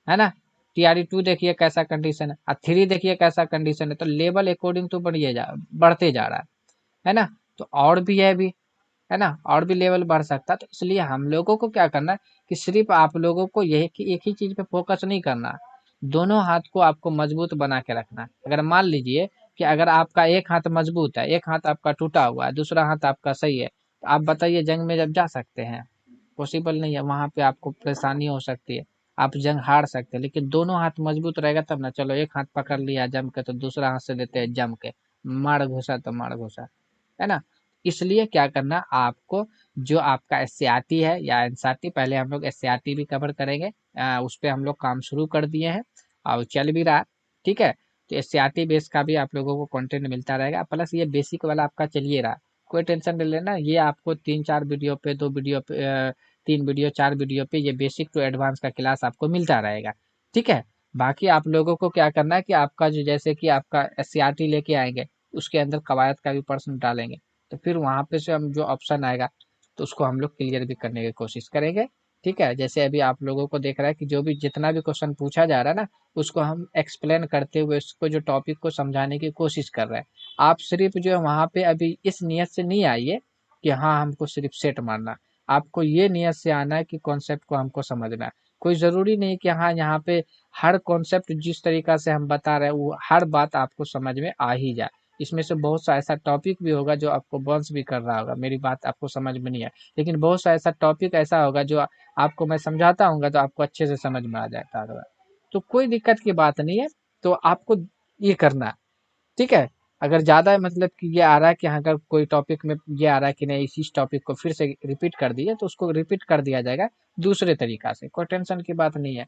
है ना। TRE 2 देखिए कैसा कंडीशन है, और 3 देखिए कैसा कंडीशन है। तो लेवल अकॉर्डिंग तो बढ़ते जा रहा है ना। तो और भी है भी, है ना, और भी लेवल बढ़ सकता है। तो इसलिए हम लोगों को क्या करना है कि सिर्फ आप लोगों को यही कि एक ही चीज पे फोकस नहीं करना, दोनों हाथ को आपको मजबूत बना के रखना है। अगर मान लीजिए कि अगर आपका एक हाथ मजबूत है, एक हाथ आपका टूटा हुआ है, दूसरा हाथ आपका सही है, तो आप बताइए जंग में जब जा सकते हैं, पॉसिबल नहीं है। वहां पे आपको परेशानी हो सकती है, आप जंग हार सकते हैं। लेकिन दोनों हाथ मजबूत रहेगा तब ना। चलो एक हाथ पकड़ लिया जम के, तो दूसरा हाथ से देते हैं जम के, मार घुसा तो मार घुसा, है ना। इसलिए क्या करना आपको, जो आपका SCRT है या NCERT, पहले हम लोग SCRT भी कवर करेंगे, उस पर हम लोग काम शुरू कर दिए हैं और चल भी रहा है। ठीक है, तो SCRT बेस का भी आप लोगों को कंटेंट मिलता रहेगा, प्लस ये बेसिक वाला आपका चलिए रहा। कोई टेंशन नहीं लेना, ये आपको 3 4 वीडियो पे, 2 वीडियो पे, 3 वीडियो 4 वीडियो पे, ये बेसिक टू एडवांस का क्लास आपको मिलता रहेगा। ठीक है, बाकी आप लोगों को क्या करना है कि आपका जो, जैसे कि आपका SCRT लेके आएंगे, उसके अंदर कवायद का भी प्रश्न डालेंगे, तो फिर वहां पे से हम जो ऑप्शन आएगा तो उसको हम लोग क्लियर भी करने की कोशिश करेंगे। ठीक है, जैसे अभी आप लोगों को देख रहा है कि जो भी जितना भी क्वेश्चन पूछा जा रहा है ना, उसको हम एक्सप्लेन करते हुए उसको जो टॉपिक को समझाने की कोशिश कर रहे हैं। आप सिर्फ जो है वहां पे अभी इस नियत से नहीं आइए कि हाँ हमको सिर्फ सेट मारना, आपको ये नियत से आना है कि कॉन्सेप्ट को हमको समझना है। कोई जरूरी नहीं कि हाँ यहाँ पे हर कॉन्सेप्ट जिस तरीका से हम बता रहे हैं वो हर बात आपको समझ में आ ही जाए। इसमें से बहुत सा ऐसा टॉपिक भी होगा जो आपको बाउंस भी कर रहा होगा, मेरी बात आपको समझ में नहीं है, लेकिन बहुत सा ऐसा टॉपिक ऐसा होगा जो आपको मैं समझाता हूँ तो आपको अच्छे से समझ में आ जाता होगा। तो कोई दिक्कत की बात नहीं है, तो आपको ये करना है। ठीक है, अगर ज़्यादा मतलब कि ये आ रहा है कि हाँ, अगर कोई टॉपिक में ये आ रहा है कि नहीं इसी टॉपिक को फिर से रिपीट कर दिए, तो उसको रिपीट कर दिया जाएगा दूसरे तरीका से, कोई टेंशन की बात नहीं है।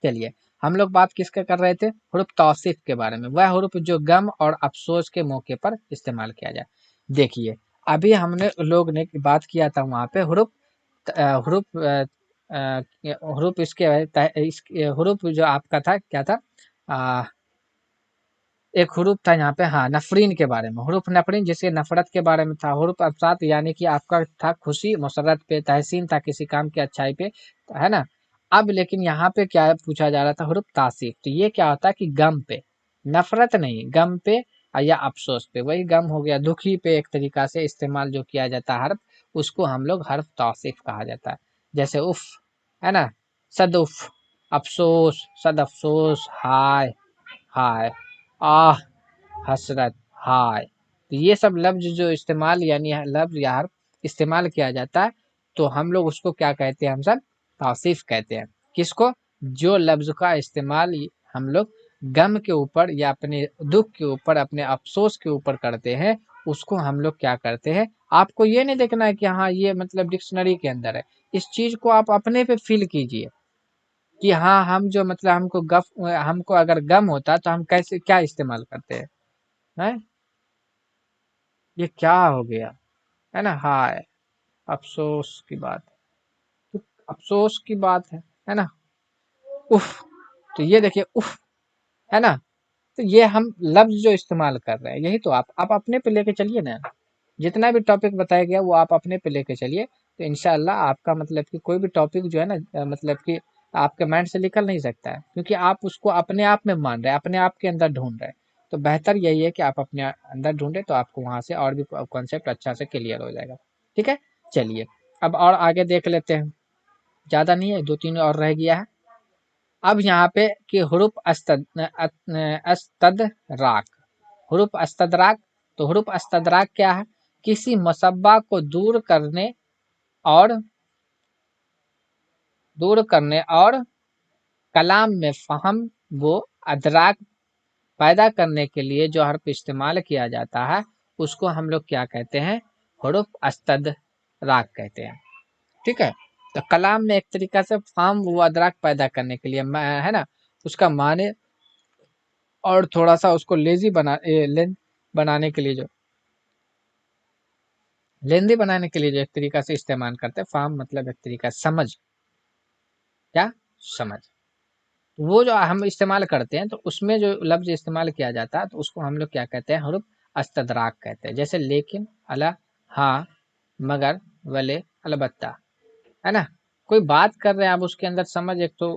चलिए, हम लोग बात किसके कर रहे थे, हुरूफ तौसीफ के बारे में, वह हुरूफ जो गम और अफसोस के मौके पर इस्तेमाल किया जाए। देखिए, अभी हमने लोग ने बात किया था वहां पे हुरूफ हुरूफ हुरूफ हुरूफ जो आपका था क्या था, एक हुरूफ था यहाँ पे, हाँ, नफरीन के बारे में, हुरूफ नफरीन जिसके नफरत के बारे में था। हुरूफ अवसात यानी कि आपका था खुशी मुसरत पे, तहसीन था किसी काम की अच्छाई पे, है ना। अब लेकिन यहाँ पे क्या पूछा जा रहा था, हुरूफ तासीफ, तो ये क्या होता है कि गम पे, नफरत नहीं, गम पे या अफसोस पे, वही गम हो गया, दुखी पे एक तरीका से इस्तेमाल जो किया जाता है हर्फ, उसको हम लोग हर्फ तासीफ कहा जाता है। जैसे उफ, है ना, सद उफ, अफसोस, सद अफसोस, हाय हाय, आह, हसरत, हाय। तो ये सब लफ्ज जो इस्तेमाल यानी लफ्ज या हर्फ इस्तेमाल किया जाता है, तो हम लोग उसको क्या कहते हैं, हम सब तौसीफ कहते हैं। किसको, जो लफ्ज का इस्तेमाल हम लोग गम के ऊपर या अपने दुख के ऊपर, अपने अफसोस के ऊपर करते हैं, उसको हम लोग क्या करते हैं। आपको ये नहीं देखना है कि हाँ ये मतलब डिक्शनरी के अंदर है, इस चीज को आप अपने पे फील कीजिए कि हाँ हम जो मतलब हमको अगर गम होता तो हम कैसे क्या इस्तेमाल करते हैं। है, ये क्या हो गया, है ना, हाय, अफसोस की बात है, तो अफसोस की बात है ना, उफ, तो ये देखिए उफ, है ना, तो ये हम लफ्ज जो इस्तेमाल कर रहे हैं यही तो आप अपने पे लेके चलिए ना, जितना भी टॉपिक बताया गया वो आप अपने पे लेके चलिए, तो इंशाल्लाह आपका मतलब कि कोई भी टॉपिक जो है ना मतलब कि आपके माइंड से निकल नहीं सकता है, क्योंकि आप उसको अपने आप में मान रहे हैं, अपने आप के अंदर ढूंढ रहे हैं। तो बेहतर यही है कि आप अपने अंदर ढूंढे, तो आपको वहां से और भी कॉन्सेप्ट अच्छा से क्लियर हो जाएगा। ठीक है, चलिए अब और आगे देख लेते हैं, ज्यादा नहीं है, दो तीन और रह गया है। अब यहाँ पे कि हुरूफ अस्तदराक, हुरूफ अस्तदराक, तो हुरूफ अस्तदराक क्या है, किसी मसब्बा को और दूर करने और कलाम में फहम वो अदराक पैदा करने के लिए जो हर्फ इस्तेमाल किया जाता है उसको हम लोग क्या कहते हैं, हुरूफ अस्तदराक कहते हैं। ठीक है, तो कलाम में एक तरीका से फहम वो अदराक पैदा करने के लिए है ना, उसका माने और थोड़ा सा उसको लेंथ बनाने के लिए जो लेंदी बनाने के लिए जो एक तरीका से इस्तेमाल करते हैं, फार्म मतलब एक तरीका समझ, क्या समझ, वो जो हम इस्तेमाल करते हैं तो उसमें जो लफ्ज इस्तेमाल किया जाता है तो उसको हम लोग क्या कहते हैं, हरूफ अस्तदराक कहते हैं। जैसे लेकिन, अला, हाँ, मगर, वले, अलबत्ता, है ना, कोई बात कर रहे हैं आप उसके अंदर समझ एक तो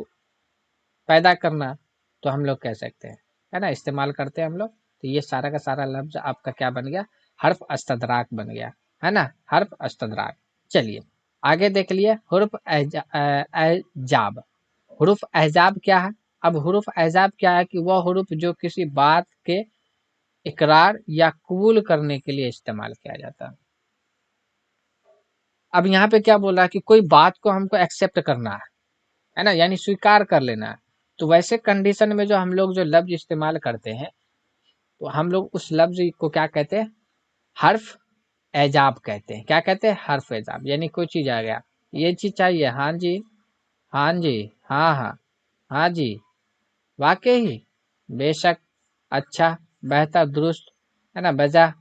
पैदा करना, तो हम लोग कह सकते हैं, है ना, इस्तेमाल करते हैं हम लोग। तो ये सारा का सारा लफ्ज आपका क्या बन गया, हर्फ अस्तदराक बन गया, है ना, हर्फ अस्तदराक। चलिए आगे देख लिए, हुर्फ एजाब, हुरूफ एहजाब क्या है, अब हुरूफ एहजाब क्या है कि वह हुरूफ जो किसी बात के इकरार या कबूल करने के लिए इस्तेमाल किया जाता है। अब यहाँ पे क्या बोल रहा है कि कोई बात को हमको एक्सेप्ट करना है ना, यानी स्वीकार कर लेना है। तो वैसे कंडीशन में जो हम लोग जो लफ्ज इस्तेमाल करते हैं तो हम लोग उस लफ्ज को क्या कहते हैं, हर्फ एजाब कहते हैं। क्या कहते हैं, हर्फ एजाब, यानी कोई चीज आ गया, ये चीज चाहिए, हाँ जी, हाँ जी, हाँ हाँ, हाँ जी, वाकई, बेशक, अच्छा, बेहतर, दुरुस्त, है ना, बजा,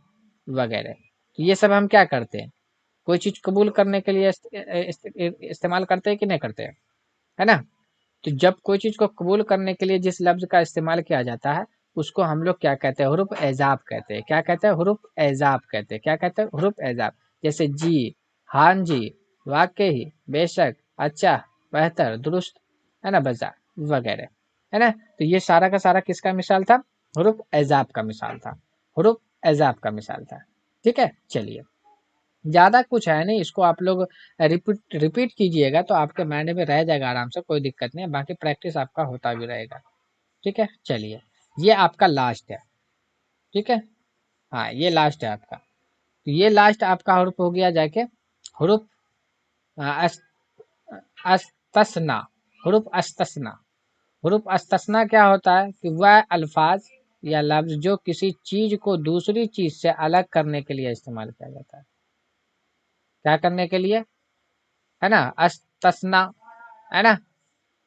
वगैरह। तो ये सब हम क्या करते हैं, कोई चीज कबूल करने के लिए इस्तेमाल करते हैं कि नहीं करते हैं, है ना। तो जब कोई चीज को कबूल करने के लिए जिस लफ्ज का इस्तेमाल किया जाता है उसको हम लोग क्या कहते हैं, हुरूफ एजाब कहते हैं। क्या कहते हैं, हुरूफ एजाब कहते हैं। क्या कहते हैं, हुरूफ एजाब। जैसे जी, हाँ जी, वाकई, बेशक, अच्छा, बेहतर, दुरुस्त, है ना, बजा, वगैरह, है ना। तो ये सारा का सारा किसका मिसाल था, हुरूफ एजाब का मिसाल था, हुरूफ एजाब का मिसाल था। ठीक है, चलिए ज्यादा कुछ है नहीं, इसको आप लोग रिपीट रिपीट कीजिएगा तो आपके माइंड में रह जाएगा आराम से, कोई दिक्कत नहीं है, बाकी प्रैक्टिस आपका होता भी रहेगा। ठीक है, चलिए ये आपका लास्ट है। ठीक है, हाँ ये लास्ट है आपका, तो ये लास्ट आपका हुरूफ हो गया जाके हुरूफ अस- अस्तस्ना, हुरूफ अस्तस्ना। हुरूफ अस्तस्ना क्या होता है कि वह अल्फाज या लफ्ज जो किसी चीज को दूसरी चीज से अलग करने के लिए इस्तेमाल किया जाता है। क्या करने के लिए, है ना, अस्तस्ना, है ना।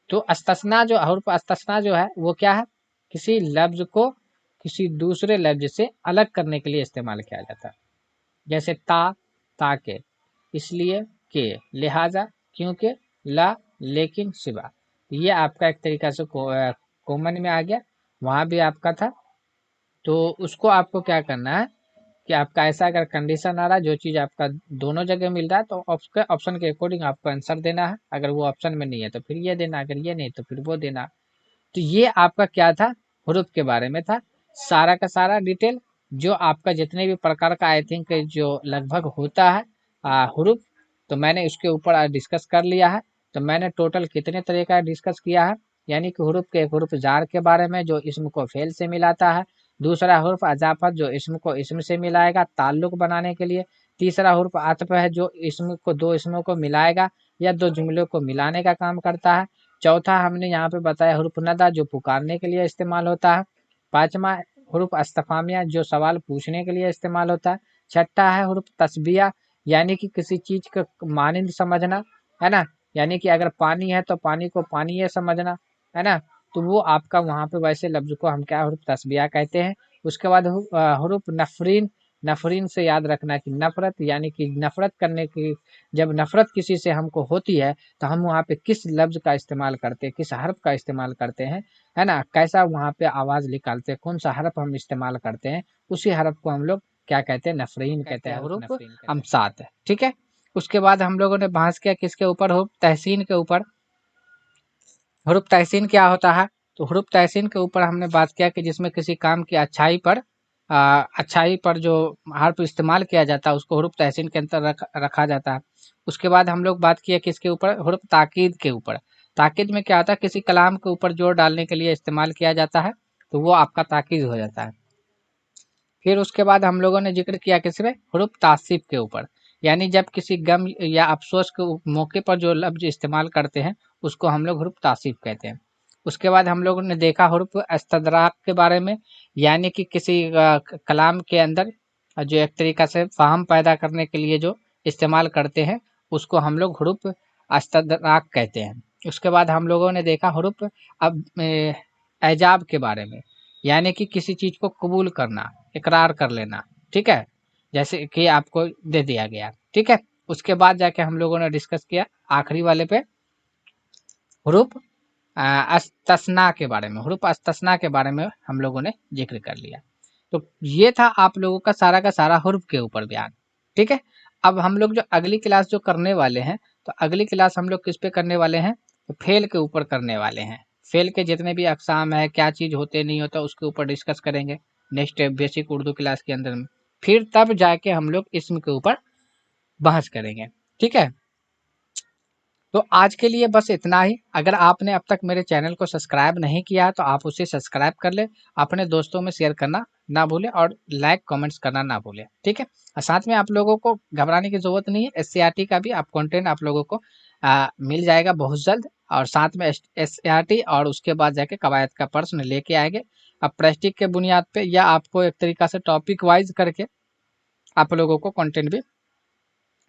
तो अस्तस्ना जो हुर्फ अस्तस्ना जो है वो क्या है, किसी लफ्ज को किसी दूसरे लफ्ज से अलग करने के लिए इस्तेमाल किया जाता है। जैसे ताके, इसलिए, के, लिहाजा, क्योंकि, ला, लेकिन, सिवा। ये आपका एक तरीका से कॉमन में आ गया, वहां भी आपका था। तो उसको आपको क्या करना है कि आपका ऐसा अगर कंडीशन आ रहा है जो चीज आपका दोनों जगह मिल रहा है तो ऑप्शन के अकॉर्डिंग आपको आंसर देना है। अगर वो ऑप्शन में नहीं है तो फिर ये देना, अगर ये नहीं तो फिर वो देना। तो ये आपका क्या था, हुरूफ के बारे में था, सारा का सारा डिटेल। जो आपका जितने भी प्रकार का आई थिंक जो लगभग होता है हुरूफ, तो मैंने उसके ऊपर डिस्कस कर लिया है। तो मैंने टोटल कितने तरह का डिस्कस किया है, यानी कि हुरूफ के, एक हुरूफ जार के बारे में जो इसम को फेल से मिलाता है, दूसरा हुरूफ अजाफत जो इसम को इसम से मिलाएगा ताल्लुक बनाने के लिए, तीसरा हुरूफ आतफ है जो इसम को, दो इसमों को मिलाएगा या दो जुमलों को मिलाने का काम करता है, चौथा हमने यहाँ पे बताया हुरूफ नदा जो पुकारने के लिए इस्तेमाल होता है, पांचवा हुरूफ अस्तफामिया जो सवाल पूछने के लिए इस्तेमाल होता है, छठा है हुरूफ तस्बिया यानी कि किसी चीज का मानिंद समझना, है ना, यानी कि अगर पानी है तो पानी को पानी ये समझना, है ना। तो वो आपका वहां पे वैसे लफ्ज को हम क्या हुरूफ तस्बिया कहते हैं। उसके बाद हुरूफ नफरीन, नफरीन से याद रखना कि नफरत यानी कि नफरत करने की, जब नफरत किसी से हमको होती है तो हम वहाँ पे किस लफ्ज का इस्तेमाल करते हैं, किस हर्फ का इस्तेमाल करते हैं, है ना, कैसा वहाँ पे आवाज निकालते हैं, कौन सा हर्फ हम इस्तेमाल करते हैं, उसी हर्फ को हम लोग क्या कहते हैं, नफरीन कहते हैं, हुरूफ अमसात है। ठीक है। उसके बाद हम लोगों ने बहस किया किसके ऊपर, हुरूफ तहसीन के ऊपर। हुरूफ तहसीन क्या होता है, तो हुरूफ तहसीन के ऊपर हमने बात किया कि जिसमें किसी काम की अच्छाई पर जो हर्फ इस्तेमाल किया जाता है उसको हुरूफ तहसीन के अंदर रखा जाता है। उसके बाद हम लोग बात किए किसके ऊपर, हुरूफ ताकीद के ऊपर। ताकीद में क्या होता है, किसी कलाम के ऊपर जोर डालने के लिए इस्तेमाल किया जाता है, तो वो आपका ताकीद हो जाता है। फिर उसके बाद हम लोगों ने जिक्र किया किस में, हुरूफ तासीब के ऊपर, यानी जब किसी गम या अफसोस के मौके पर जो लफ्ज इस्तेमाल करते हैं उसको हम लोग हुरूफ तासीब कहते हैं। उसके बाद हम लोगों ने देखा हुरूफ इस्तदराक के बारे में, यानी कि किसी कलाम के अंदर जो एक तरीका से फाहम पैदा करने के लिए जो इस्तेमाल करते हैं उसको हम लोग हुरूफ इस्तदराक कहते हैं। उसके बाद हम लोगों ने देखा हुरूफ अब एजाब के बारे में, यानी कि किसी चीज को कबूल करना, इकरार कर लेना। ठीक है, जैसे कि आपको दे दिया गया। ठीक है। उसके बाद जाके हम लोगों ने डिस्कस किया आखिरी वाले पे हुरूफ अस्तस्ना के बारे में, हुरूफ अस्तस्ना के बारे में हम लोगों ने जिक्र कर लिया। तो ये था आप लोगों का सारा हुरूफ के ऊपर बयान। ठीक है। अब हम लोग जो अगली क्लास जो करने वाले हैं, तो अगली क्लास हम लोग किस पे करने वाले हैं, तो फेल के ऊपर करने वाले हैं। फेल के जितने भी अकसाम है, क्या चीज होते नहीं होता, उसके ऊपर डिस्कस करेंगे नेक्स्ट बेसिक उर्दू क्लास के अंदर में। फिर तब जाके हम लोग इसम के ऊपर बहस करेंगे। ठीक है। तो आज के लिए बस इतना ही। अगर आपने अब तक मेरे चैनल को सब्सक्राइब नहीं किया है तो आप उसे सब्सक्राइब कर ले, अपने दोस्तों में शेयर करना ना भूलें और लाइक कमेंट्स करना ना भूलें। ठीक है। और साथ में आप लोगों को घबराने की जरूरत नहीं है, एससीईआरटी का भी आप कंटेंट आप लोगों को मिल जाएगा बहुत जल्द। और साथ में एससीईआरटी और उसके बाद जाके कवायद का प्रश्न लेके आएंगे। अब प्रैक्टिस के बुनियाद पे या आपको एक तरीका से टॉपिक वाइज करके आप लोगों को कंटेंट भी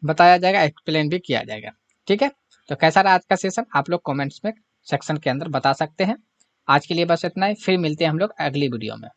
बताया जाएगा, एक्सप्लेन भी किया जाएगा। ठीक है। तो कैसा रहा आज का सेशन, आप लोग कमेंट्स में सेक्शन के अंदर बता सकते हैं। आज के लिए बस इतना ही, फिर मिलते हैं हम लोग अगली वीडियो में।